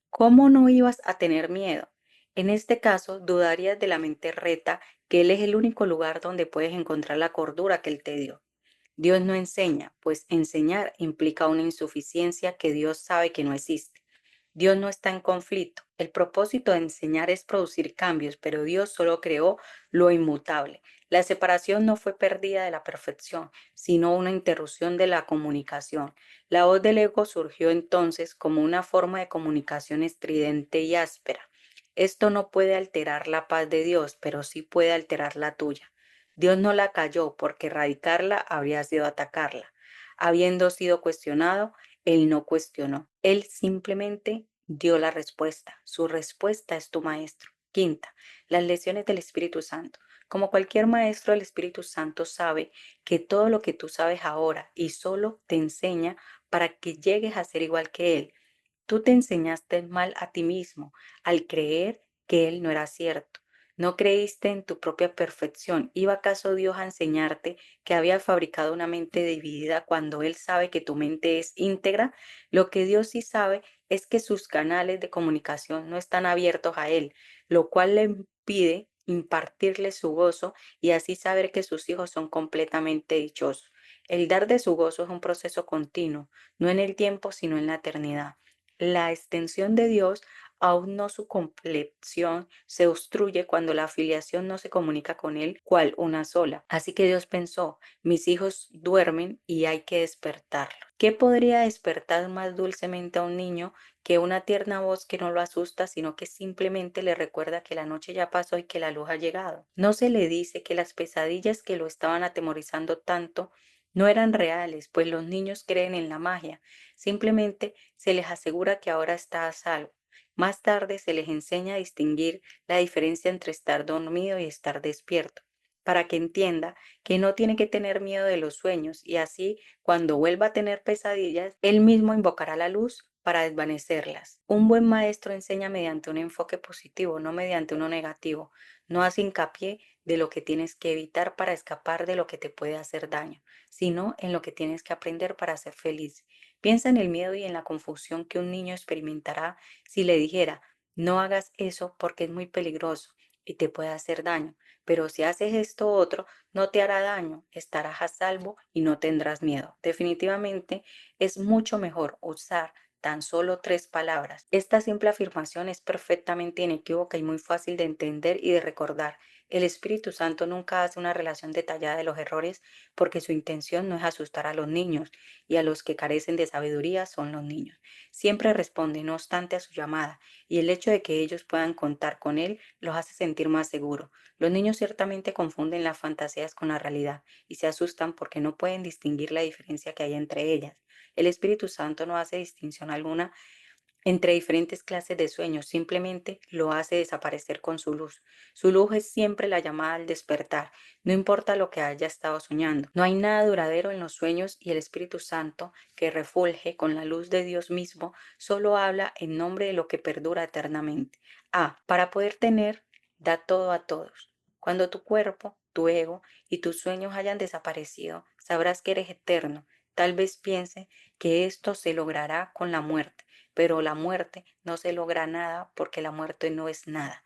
¿cómo no ibas a tener miedo? En este caso, dudarías de la mente recta que Él es el único lugar donde puedes encontrar la cordura que Él te dio. Dios no enseña, pues enseñar implica una insuficiencia que Dios sabe que no existe. Dios no está en conflicto. El propósito de enseñar es producir cambios, pero Dios solo creó lo inmutable. La separación no fue pérdida de la perfección, sino una interrupción de la comunicación. La voz del ego surgió entonces como una forma de comunicación estridente y áspera. Esto no puede alterar la paz de Dios, pero sí puede alterar la tuya. Dios no la cayó porque erradicarla habría sido atacarla. Habiendo sido cuestionado, Él no cuestionó, él simplemente dio la respuesta. Su respuesta es tu maestro. Quinta, las lecciones del Espíritu Santo. Como cualquier maestro, el Espíritu Santo sabe que todo lo que tú sabes ahora y solo te enseña para que llegues a ser igual que Él. Tú te enseñaste mal a ti mismo al creer que Él no era cierto. No creíste en tu propia perfección. ¿Iba acaso Dios a enseñarte que había fabricado una mente dividida cuando Él sabe que tu mente es íntegra? Lo que Dios sí sabe es que sus canales de comunicación no están abiertos a Él, lo cual le impide impartirle su gozo y así saber que sus hijos son completamente dichosos. El dar de su gozo es un proceso continuo, no en el tiempo, sino en la eternidad. La extensión de Dios, aún no su compleción, se obstruye cuando la afiliación no se comunica con Él cual una sola. Así que Dios pensó, mis hijos duermen y hay que despertarlos. ¿Qué podría despertar más dulcemente a un niño que una tierna voz que no lo asusta, sino que simplemente le recuerda que la noche ya pasó y que la luz ha llegado? No se le dice que las pesadillas que lo estaban atemorizando tanto no eran reales, pues los niños creen en la magia. Simplemente se les asegura que ahora está a salvo. Más tarde se les enseña a distinguir la diferencia entre estar dormido y estar despierto, para que entienda que no tiene que tener miedo de los sueños y así, cuando vuelva a tener pesadillas, él mismo invocará la luz para desvanecerlas. Un buen maestro enseña mediante un enfoque positivo, no mediante uno negativo. No hace hincapié de lo que tienes que evitar para escapar de lo que te puede hacer daño, sino en lo que tienes que aprender para ser feliz. Piensa en el miedo y en la confusión que un niño experimentará si le dijera, no hagas eso porque es muy peligroso y te puede hacer daño, pero si haces esto otro, no te hará daño, estarás a salvo y no tendrás miedo. Definitivamente es mucho mejor usar tan solo 3 palabras. Esta simple afirmación es perfectamente inequívoca y muy fácil de entender y de recordar. El Espíritu Santo nunca hace una relación detallada de los errores porque su intención no es asustar a los niños y a los que carecen de sabiduría son los niños. Siempre responde, no obstante, a su llamada y el hecho de que ellos puedan contar con él los hace sentir más seguros. Los niños ciertamente confunden las fantasías con la realidad y se asustan porque no pueden distinguir la diferencia que hay entre ellas. El Espíritu Santo no hace distinción alguna entre diferentes clases de sueños, simplemente lo hace desaparecer con su luz. Su luz es siempre la llamada al despertar, no importa lo que haya estado soñando. No hay nada duradero en los sueños y el Espíritu Santo, que refulge con la luz de Dios mismo, solo habla en nombre de lo que perdura eternamente. Para poder tener, da todo a todos. Cuando tu cuerpo, tu ego y tus sueños hayan desaparecido, sabrás que eres eterno. Tal vez piense que esto se logrará con la muerte, pero la muerte no se logra nada porque la muerte no es nada.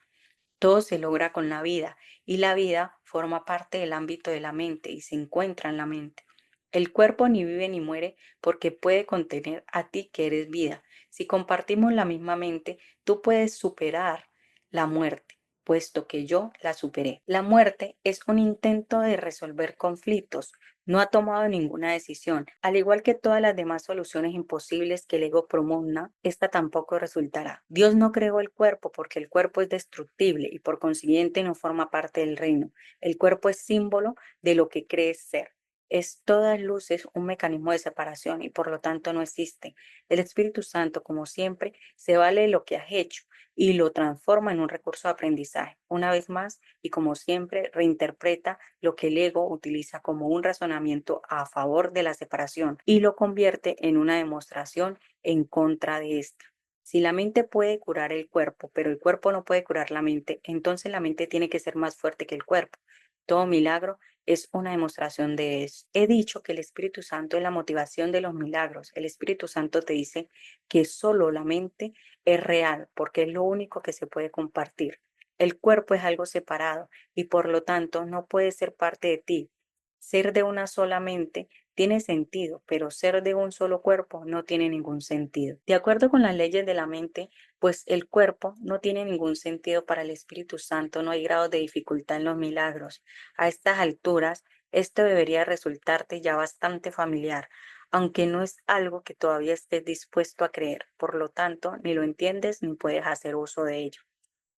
Todo se logra con la vida y la vida forma parte del ámbito de la mente y se encuentra en la mente. El cuerpo ni vive ni muere porque puede contener a ti que eres vida. Si compartimos la misma mente, tú puedes superar la muerte, puesto que yo la superé. La muerte es un intento de resolver conflictos. No ha tomado ninguna decisión. Al igual que todas las demás soluciones imposibles que el ego promulga, esta tampoco resultará. Dios no creó el cuerpo porque el cuerpo es destructible y por consiguiente no forma parte del reino. El cuerpo es símbolo de lo que crees ser. Es todas luces un mecanismo de separación y por lo tanto no existe. El Espíritu Santo, como siempre, se vale de lo que has hecho y lo transforma en un recurso de aprendizaje. Una vez más, y como siempre, reinterpreta lo que el ego utiliza como un razonamiento a favor de la separación y lo convierte en una demostración en contra de esta. Si la mente puede curar el cuerpo, pero el cuerpo no puede curar la mente, entonces la mente tiene que ser más fuerte que el cuerpo. Todo milagro es una demostración de eso. He dicho que el Espíritu Santo es la motivación de los milagros. El Espíritu Santo te dice que solo la mente es real porque es lo único que se puede compartir. El cuerpo es algo separado y por lo tanto no puede ser parte de ti. Ser de una sola mente tiene sentido, pero ser de un solo cuerpo no tiene ningún sentido. De acuerdo con las leyes de la mente, pues el cuerpo no tiene ningún sentido para el Espíritu Santo, no hay grado de dificultad en los milagros. A estas alturas, esto debería resultarte ya bastante familiar, aunque no es algo que todavía estés dispuesto a creer. Por lo tanto, ni lo entiendes ni puedes hacer uso de ello.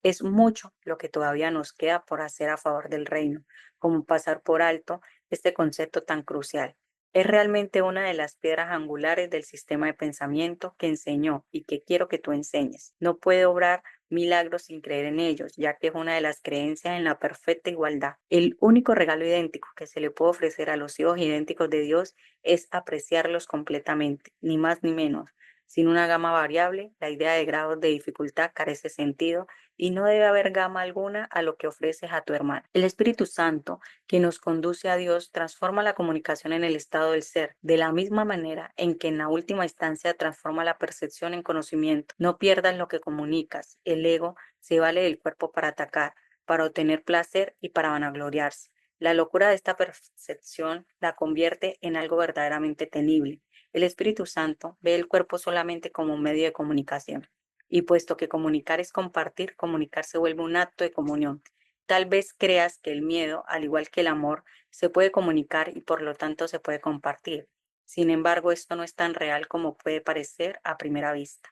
Es mucho lo que todavía nos queda por hacer a favor del reino, como pasar por alto este concepto tan crucial. Es realmente una de las piedras angulares del sistema de pensamiento que enseñó y que quiero que tú enseñes. No puede obrar milagros sin creer en ellos, ya que es una de las creencias en la perfecta igualdad. El único regalo idéntico que se le puede ofrecer a los hijos idénticos de Dios es apreciarlos completamente, ni más ni menos. Sin una gama variable, la idea de grados de dificultad carece sentido y no debe haber gama alguna a lo que ofreces a tu hermano. El Espíritu Santo que nos conduce a Dios transforma la comunicación en el estado del ser, de la misma manera en que en la última instancia transforma la percepción en conocimiento. No pierdas lo que comunicas. El ego se vale del cuerpo para atacar, para obtener placer y para vanagloriarse. La locura de esta percepción la convierte en algo verdaderamente temible. El Espíritu Santo ve el cuerpo solamente como un medio de comunicación. Y puesto que comunicar es compartir, comunicar se vuelve un acto de comunión. Tal vez creas que el miedo, al igual que el amor, se puede comunicar y por lo tanto se puede compartir. Sin embargo, esto no es tan real como puede parecer a primera vista.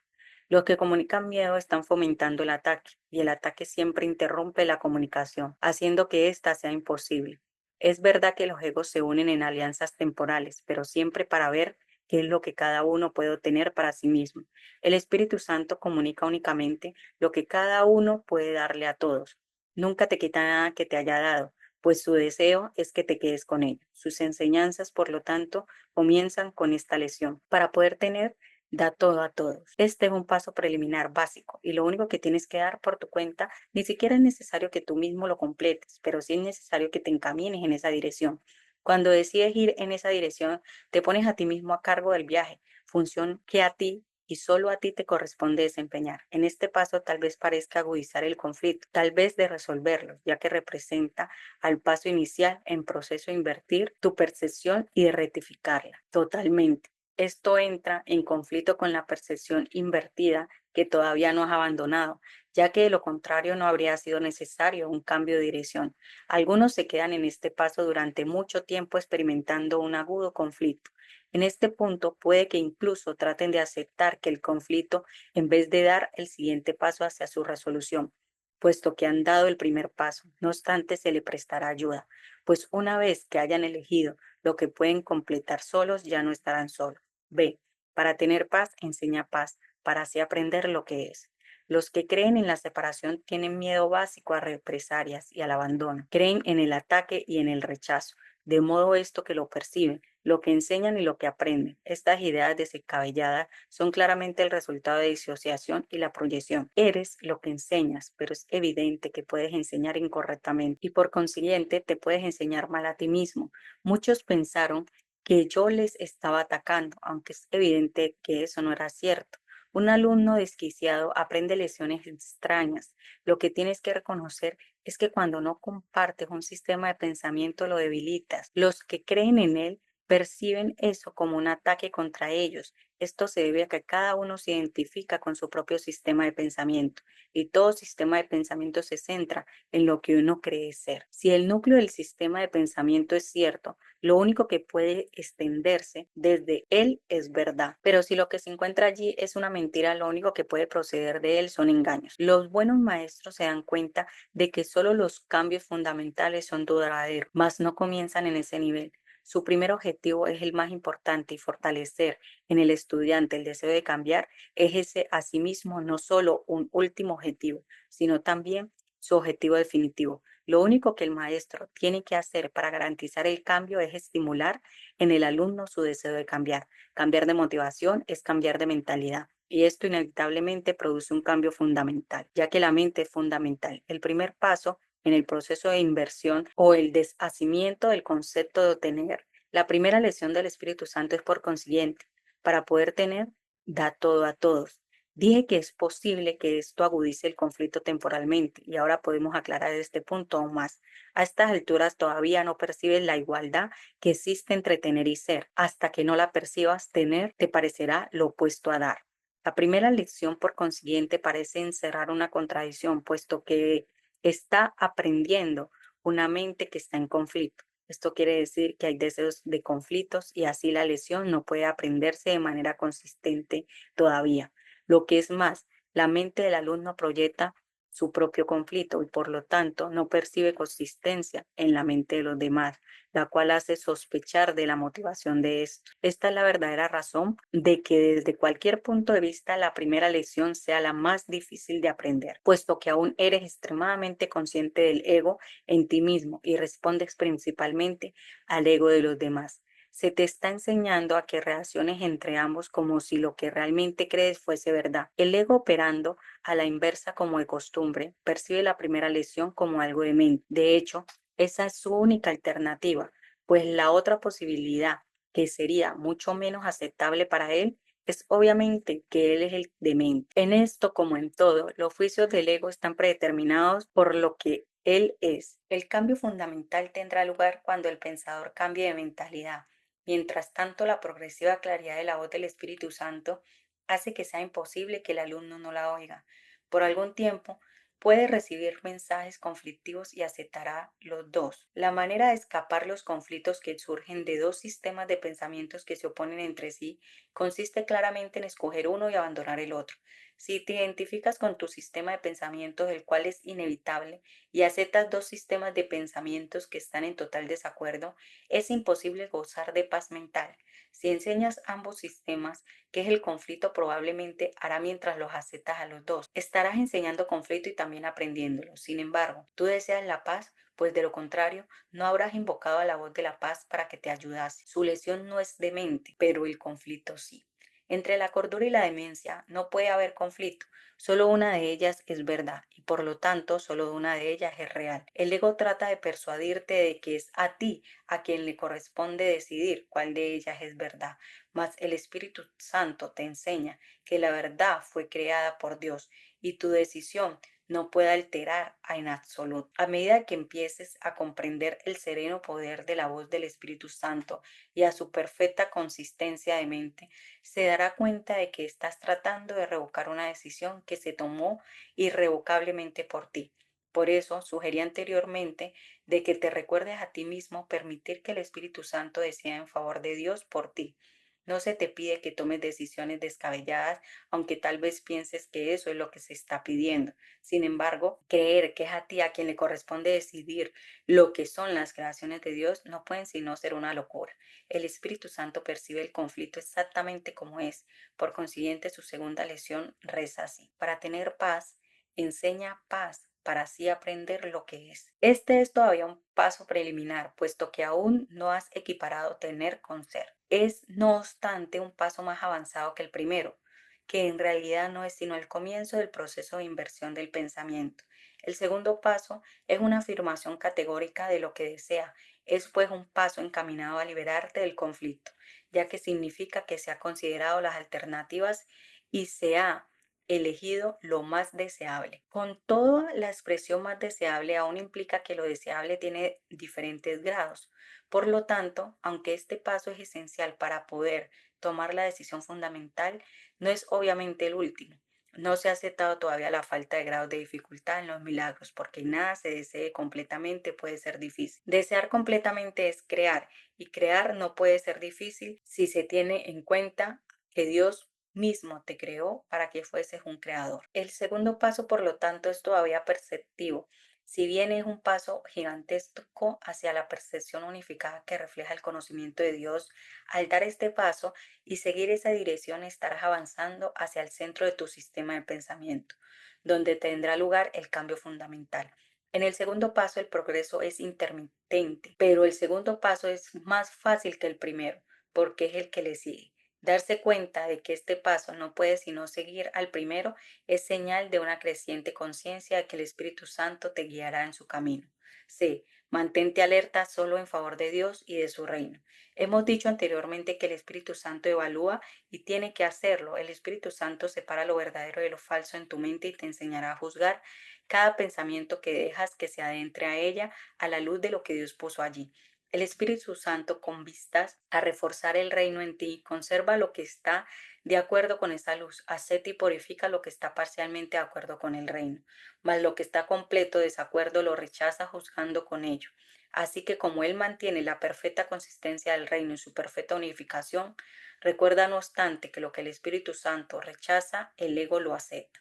Los que comunican miedo están fomentando el ataque y el ataque siempre interrumpe la comunicación, haciendo que ésta sea imposible. Es verdad que los egos se unen en alianzas temporales, pero siempre para ver qué es lo que cada uno puede obtener para sí mismo. El Espíritu Santo comunica únicamente lo que cada uno puede darle a todos. Nunca te quita nada que te haya dado, pues su deseo es que te quedes con ello. Sus enseñanzas, por lo tanto, comienzan con esta lección. Para poder tener, da todo a todos. Este es un paso preliminar básico y lo único que tienes que dar por tu cuenta, ni siquiera es necesario que tú mismo lo completes, pero sí es necesario que te encamines en esa dirección. Cuando decides ir en esa dirección, te pones a ti mismo a cargo del viaje, función que a ti y solo a ti te corresponde desempeñar. En este paso tal vez parezca agudizar el conflicto, tal vez de resolverlo, ya que representa al paso inicial en proceso de invertir tu percepción y de rectificarla totalmente. Esto entra en conflicto con la percepción invertida que todavía no has abandonado, ya que de lo contrario no habría sido necesario un cambio de dirección. Algunos se quedan en este paso durante mucho tiempo experimentando un agudo conflicto. En este punto puede que incluso traten de aceptar que el conflicto en vez de dar el siguiente paso hacia su resolución, puesto que han dado el primer paso. No obstante, se le prestará ayuda, pues una vez que hayan elegido lo que pueden completar solos, ya no estarán solos. B. Para tener paz, enseña paz, para así aprender lo que es. Los que creen en la separación tienen miedo básico a represalias y al abandono. Creen en el ataque y en el rechazo, de modo esto que lo perciben, lo que enseñan y lo que aprenden. Estas ideas descabelladas son claramente el resultado de disociación y la proyección. Eres lo que enseñas, pero es evidente que puedes enseñar incorrectamente y por consiguiente te puedes enseñar mal a ti mismo. Muchos pensaron que yo les estaba atacando, aunque es evidente que eso no era cierto. Un alumno desquiciado aprende lecciones extrañas. Lo que tienes que reconocer es que cuando no compartes un sistema de pensamiento lo debilitas. Los que creen en él perciben eso como un ataque contra ellos. Esto se debe a que cada uno se identifica con su propio sistema de pensamiento y todo sistema de pensamiento se centra en lo que uno cree ser. Si el núcleo del sistema de pensamiento es cierto, lo único que puede extenderse desde él es verdad. Pero si lo que se encuentra allí es una mentira, lo único que puede proceder de él son engaños. Los buenos maestros se dan cuenta de que solo los cambios fundamentales son duraderos, mas no comienzan en ese nivel. Su primer objetivo es el más importante y fortalecer en el estudiante el deseo de cambiar es ese asimismo no solo un último objetivo, sino también su objetivo definitivo. Lo único que el maestro tiene que hacer para garantizar el cambio es estimular en el alumno su deseo de cambiar. Cambiar de motivación es cambiar de mentalidad. Y esto inevitablemente produce un cambio fundamental, ya que la mente es fundamental. El primer paso en el proceso de inversión o el deshacimiento del concepto de obtener. La primera lección del Espíritu Santo es por consiguiente, para poder tener, da todo a todos. Dije que es posible que esto agudice el conflicto temporalmente y ahora podemos aclarar este punto aún más. A estas alturas todavía no percibes la igualdad que existe entre tener y ser. Hasta que no la percibas, tener te parecerá lo opuesto a dar. La primera lección, por consiguiente, parece encerrar una contradicción, puesto que está aprendiendo una mente que está en conflicto. Esto quiere decir que hay deseos de conflictos y así la lección no puede aprenderse de manera consistente todavía. Lo que es más, la mente del alumno proyecta su propio conflicto y por lo tanto no percibe consistencia en la mente de los demás, la cual hace sospechar de la motivación de esto. Esta es la verdadera razón de que desde cualquier punto de vista la primera lección sea la más difícil de aprender, puesto que aún eres extremadamente consciente del ego en ti mismo y respondes principalmente al ego de los demás. Se te está enseñando a que reacciones entre ambos como si lo que realmente crees fuese verdad. El ego operando a la inversa como de costumbre, percibe la primera lección como algo de mente. De hecho, esa es su única alternativa, pues la otra posibilidad, que sería mucho menos aceptable para él, es obviamente que él es el demente. En esto, como en todo, los juicios del ego están predeterminados por lo que él es. El cambio fundamental tendrá lugar cuando el pensador cambie de mentalidad. Mientras tanto, la progresiva claridad de la voz del Espíritu Santo hace que sea imposible que el alumno no la oiga. Por algún tiempo, puede recibir mensajes conflictivos y aceptará los dos. La manera de escapar los conflictos que surgen de dos sistemas de pensamientos que se oponen entre sí consiste claramente en escoger uno y abandonar el otro. Si te identificas con tu sistema de pensamientos, el cual es inevitable, y aceptas dos sistemas de pensamientos que están en total desacuerdo, es imposible gozar de paz mental. Si enseñas ambos sistemas, que es el conflicto, probablemente hará mientras los aceptas a los dos. Estarás enseñando conflicto y también aprendiéndolo. Sin embargo, tú deseas la paz, pues de lo contrario, no habrás invocado a la voz de la paz para que te ayudase. Su lesión no es demente, pero el conflicto sí. Entre la cordura y la demencia no puede haber conflicto, solo una de ellas es verdad y por lo tanto solo una de ellas es real. El ego trata de persuadirte de que es a ti a quien le corresponde decidir cuál de ellas es verdad, mas el Espíritu Santo te enseña que la verdad fue creada por Dios y tu decisión no puede alterar en absoluto. A medida que empieces a comprender el sereno poder de la voz del Espíritu Santo y a su perfecta consistencia de mente, se dará cuenta de que estás tratando de revocar una decisión que se tomó irrevocablemente por ti. Por eso sugerí anteriormente de que te recuerdes a ti mismo permitir que el Espíritu Santo decida en favor de Dios por ti. No se te pide que tomes decisiones descabelladas, aunque tal vez pienses que eso es lo que se está pidiendo. Sin embargo, creer que es a ti a quien le corresponde decidir lo que son las creaciones de Dios no pueden sino ser una locura. El Espíritu Santo percibe el conflicto exactamente como es. Por consiguiente, su segunda lección reza así: para tener paz, enseña paz, para así aprender lo que es. Este es todavía un paso preliminar, puesto que aún no has equiparado tener con ser. Es, no obstante, un paso más avanzado que el primero, que en realidad no es sino el comienzo del proceso de inversión del pensamiento. El segundo paso es una afirmación categórica de lo que desea, es pues un paso encaminado a liberarte del conflicto, ya que significa que se ha considerado las alternativas y se ha elegido lo más deseable. Con toda la expresión más deseable aún implica que lo deseable tiene diferentes grados. Por lo tanto, aunque este paso es esencial para poder tomar la decisión fundamental, no es obviamente el último. No se ha aceptado todavía la falta de grados de dificultad en los milagros, porque nada se desee completamente puede ser difícil. Desear completamente es crear, y crear no puede ser difícil si se tiene en cuenta que Dios mismo te creó para que fueses un creador. El segundo paso, por lo tanto, es todavía perceptivo. Si bien es un paso gigantesco hacia la percepción unificada que refleja el conocimiento de Dios, al dar este paso y seguir esa dirección estarás avanzando hacia el centro de tu sistema de pensamiento, donde tendrá lugar el cambio fundamental. En el segundo paso el progreso es intermitente, pero el segundo paso es más fácil que el primero, porque es el que le sigue. Darse cuenta de que este paso no puede sino seguir al primero es señal de una creciente conciencia de que el Espíritu Santo te guiará en su camino. C. Mantente alerta solo en favor de Dios y de su reino. Hemos dicho anteriormente que el Espíritu Santo evalúa y tiene que hacerlo. El Espíritu Santo separa lo verdadero de lo falso en tu mente y te enseñará a juzgar cada pensamiento que dejas que se adentre a ella a la luz de lo que Dios puso allí. El Espíritu Santo, con vistas a reforzar el reino en ti, conserva lo que está de acuerdo con esta luz, acepta y purifica lo que está parcialmente de acuerdo con el reino, mas lo que está completo desacuerdo lo rechaza juzgando con ello. Así que como Él mantiene la perfecta consistencia del reino y su perfecta unificación, recuerda no obstante que lo que el Espíritu Santo rechaza, el ego lo acepta.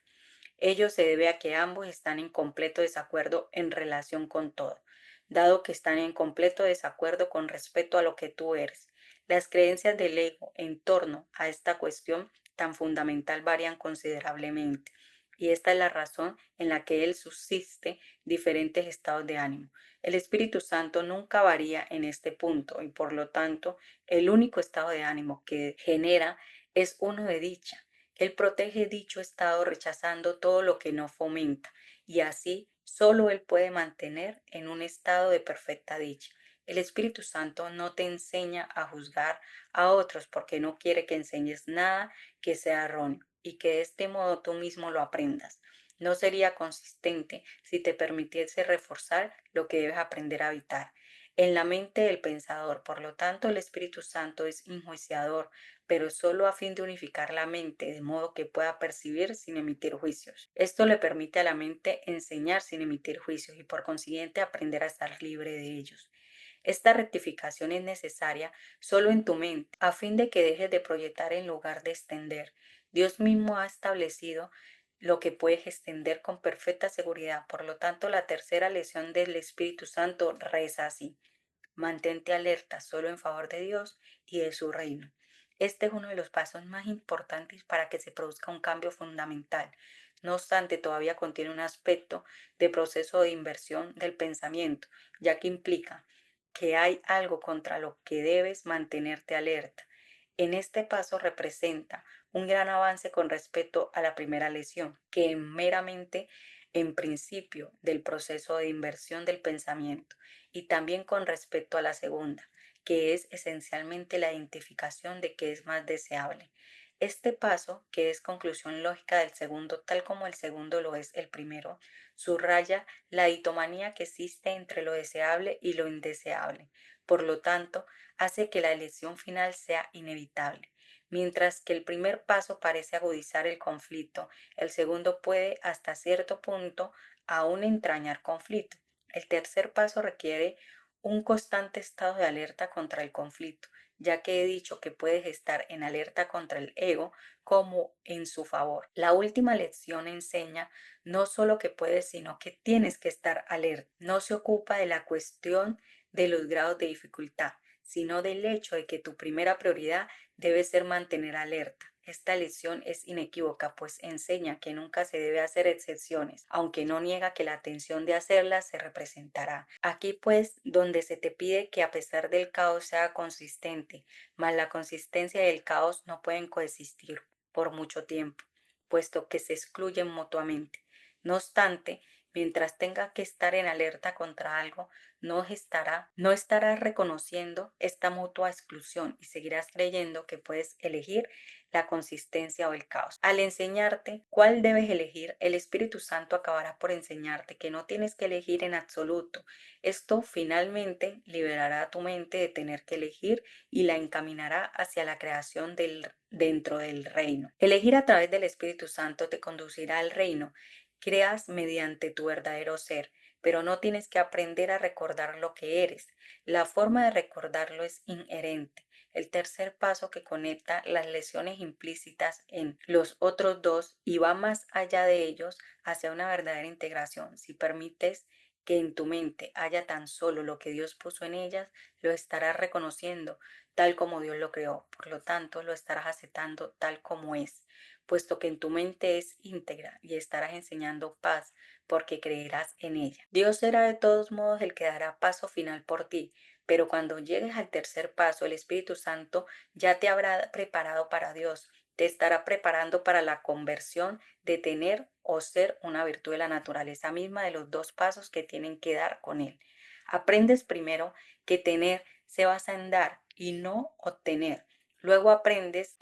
Ello se debe a que ambos están en completo desacuerdo en relación con todo, dado que están en completo desacuerdo con respecto a lo que tú eres. Las creencias del ego en torno a esta cuestión tan fundamental varían considerablemente, y esta es la razón en la que él subsiste diferentes estados de ánimo. El Espíritu Santo nunca varía en este punto y por lo tanto el único estado de ánimo que genera es uno de dicha. Él protege dicho estado rechazando todo lo que no fomenta y así solo él puede mantener en un estado de perfecta dicha. El Espíritu Santo no te enseña a juzgar a otros porque no quiere que enseñes nada que sea erróneo y que de este modo tú mismo lo aprendas. No sería consistente si te permitiese reforzar lo que debes aprender a evitar. En la mente del pensador, por lo tanto, el Espíritu Santo es enjuiciador, pero solo a fin de unificar la mente, de modo que pueda percibir sin emitir juicios. Esto le permite a la mente enseñar sin emitir juicios y por consiguiente aprender a estar libre de ellos. Esta rectificación es necesaria solo en tu mente, a fin de que dejes de proyectar en lugar de extender. Dios mismo ha establecido lo que puedes extender con perfecta seguridad. Por lo tanto, la tercera lección del Espíritu Santo reza así: mantente alerta solo en favor de Dios y de su reino. Este es uno de los pasos más importantes para que se produzca un cambio fundamental. No obstante, todavía contiene un aspecto de proceso de inversión del pensamiento, ya que implica que hay algo contra lo que debes mantenerte alerta. En este paso representa un gran avance con respecto a la primera lección, que meramente en principio del proceso de inversión del pensamiento, y también con respecto a la segunda, que es esencialmente la identificación de qué es más deseable. Este paso, que es conclusión lógica del segundo, tal como el segundo lo es el primero, subraya la ditomanía que existe entre lo deseable y lo indeseable. Por lo tanto, hace que la elección final sea inevitable. Mientras que el primer paso parece agudizar el conflicto, el segundo puede hasta cierto punto aún entrañar conflicto. El tercer paso requiere un constante estado de alerta contra el conflicto, ya que he dicho que puedes estar en alerta contra el ego como en su favor. La última lección enseña no solo que puedes, sino que tienes que estar alerta. No se ocupa de la cuestión de los grados de dificultad, sino del hecho de que tu primera prioridad debe ser mantener alerta. Esta lección es inequívoca, pues enseña que nunca se debe hacer excepciones, aunque no niega que la atención de hacerlas se representará. Aquí pues donde se te pide que a pesar del caos sea consistente, mas la consistencia y el caos no pueden coexistir por mucho tiempo, puesto que se excluyen mutuamente. No obstante, mientras tenga que estar en alerta contra algo, no estarás reconociendo esta mutua exclusión y seguirás creyendo que puedes elegir la consistencia o el caos. Al enseñarte cuál debes elegir, el Espíritu Santo acabará por enseñarte que no tienes que elegir en absoluto. Esto finalmente liberará a tu mente de tener que elegir y la encaminará hacia la creación dentro del reino. Elegir a través del Espíritu Santo te conducirá al reino. Creas mediante tu verdadero ser, pero no tienes que aprender a recordar lo que eres. La forma de recordarlo es inherente. El tercer paso que conecta las lecciones implícitas en los otros dos y va más allá de ellos hacia una verdadera integración. Si permites que en tu mente haya tan solo lo que Dios puso en ellas, lo estarás reconociendo tal como Dios lo creó. Por lo tanto, lo estarás aceptando tal como es, puesto que en tu mente es íntegra y estarás enseñando paz porque creerás en ella. Dios será de todos modos el que dará paso final por ti, pero cuando llegues al tercer paso, el Espíritu Santo ya te habrá preparado para Dios, te estará preparando para la conversión de tener o ser una virtud de la naturaleza misma de los dos pasos que tienen que dar con Él. Aprendes primero que tener se basa en dar y no obtener. Luego aprendes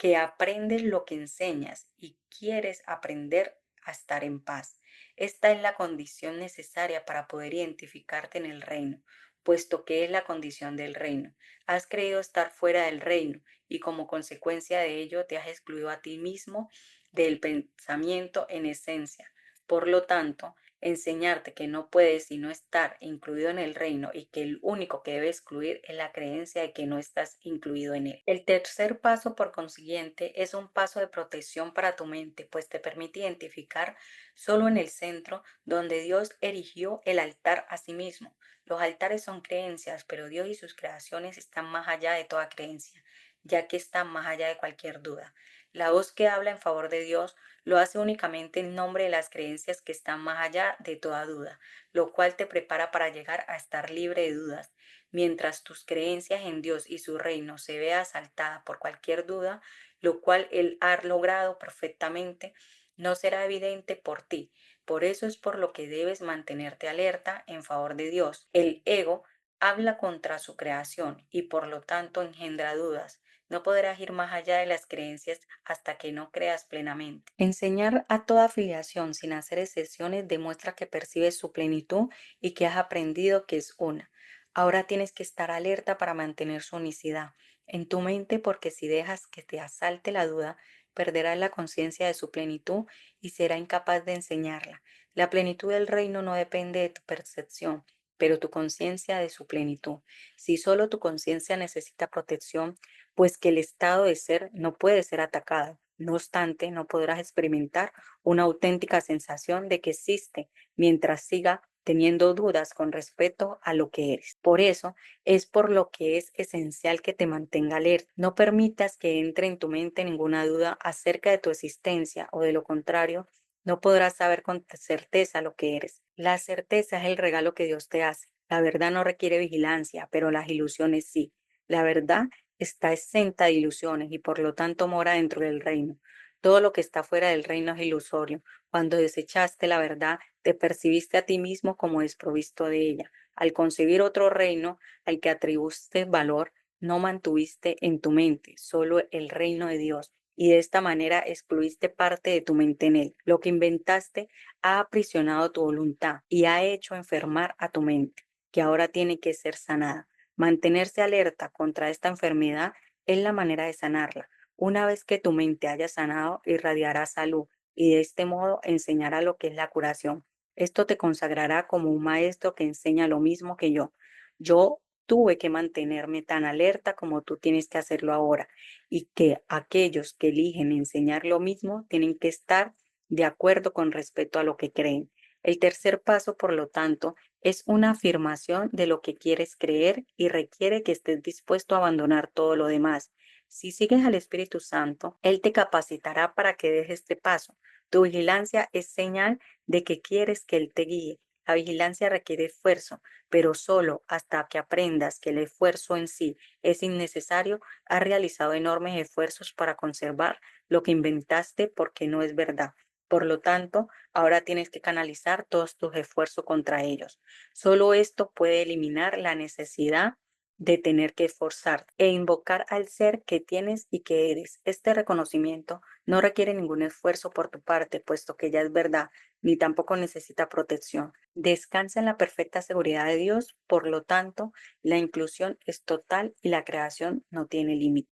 lo que enseñas y quieres aprender a estar en paz. Esta es la condición necesaria para poder identificarte en el reino, puesto que es la condición del reino. Has creído estar fuera del reino y como consecuencia de ello te has excluido a ti mismo del pensamiento en esencia. Por lo tanto, enseñarte que no puedes sino estar incluido en el reino y que el único que debe excluir es la creencia de que no estás incluido en él. El tercer paso, por consiguiente, es un paso de protección para tu mente, pues te permite identificar solo en el centro donde Dios erigió el altar a sí mismo. Los altares son creencias, pero Dios y sus creaciones están más allá de toda creencia, ya que están más allá de cualquier duda. La voz que habla en favor de Dios lo hace únicamente en nombre de las creencias que están más allá de toda duda, lo cual te prepara para llegar a estar libre de dudas. Mientras tus creencias en Dios y su reino se vea asaltada por cualquier duda, lo cual Él ha logrado perfectamente, no será evidente por ti. Por eso es por lo que debes mantenerte alerta en favor de Dios. El ego habla contra su creación y por lo tanto engendra dudas. No podrás ir más allá de las creencias hasta que no creas plenamente. Enseñar a toda afiliación sin hacer excepciones demuestra que percibes su plenitud y que has aprendido que es una. Ahora tienes que estar alerta para mantener su unicidad en tu mente, porque si dejas que te asalte la duda, perderás la conciencia de su plenitud y será incapaz de enseñarla. La plenitud del reino no depende de tu percepción, pero tu conciencia de su plenitud. Si solo tu conciencia necesita protección, pues que el estado de ser no puede ser atacado. No obstante, no podrás experimentar una auténtica sensación de que existe mientras siga teniendo dudas con respecto a lo que eres. Por eso es por lo que es esencial que te mantenga alerta. No permitas que entre en tu mente ninguna duda acerca de tu existencia, o de lo contrario, no podrás saber con certeza lo que eres. La certeza es el regalo que Dios te hace. La verdad no requiere vigilancia, pero las ilusiones sí. La verdad está exenta de ilusiones y por lo tanto mora dentro del reino. Todo lo que está fuera del reino es ilusorio. Cuando desechaste la verdad, te percibiste a ti mismo como desprovisto de ella. Al concebir otro reino al que atribuiste valor, no mantuviste en tu mente solo el reino de Dios, y de esta manera excluiste parte de tu mente en él. Lo que inventaste ha aprisionado tu voluntad y ha hecho enfermar a tu mente, que ahora tiene que ser sanada. Mantenerse alerta contra esta enfermedad es la manera de sanarla. Una vez que tu mente haya sanado, irradiará salud y de este modo enseñará lo que es la curación. Esto te consagrará como un maestro que enseña lo mismo que yo. Yo tuve que mantenerme tan alerta como tú tienes que hacerlo ahora, y que aquellos que eligen enseñar lo mismo tienen que estar de acuerdo con respecto a lo que creen. El tercer paso, por lo tanto, es una afirmación de lo que quieres creer y requiere que estés dispuesto a abandonar todo lo demás. Si sigues al Espíritu Santo, Él te capacitará para que dejes este paso. Tu vigilancia es señal de que quieres que Él te guíe. La vigilancia requiere esfuerzo, pero solo hasta que aprendas que el esfuerzo en sí es innecesario, has realizado enormes esfuerzos para conservar lo que inventaste, porque no es verdad. Por lo tanto, ahora tienes que canalizar todos tus esfuerzos contra ellos. Solo esto puede eliminar la necesidad de tener que esforzarte e invocar al ser que tienes y que eres. Este reconocimiento no requiere ningún esfuerzo por tu parte, puesto que ya es verdad, ni tampoco necesita protección. Descansa en la perfecta seguridad de Dios, por lo tanto, la inclusión es total y la creación no tiene límite.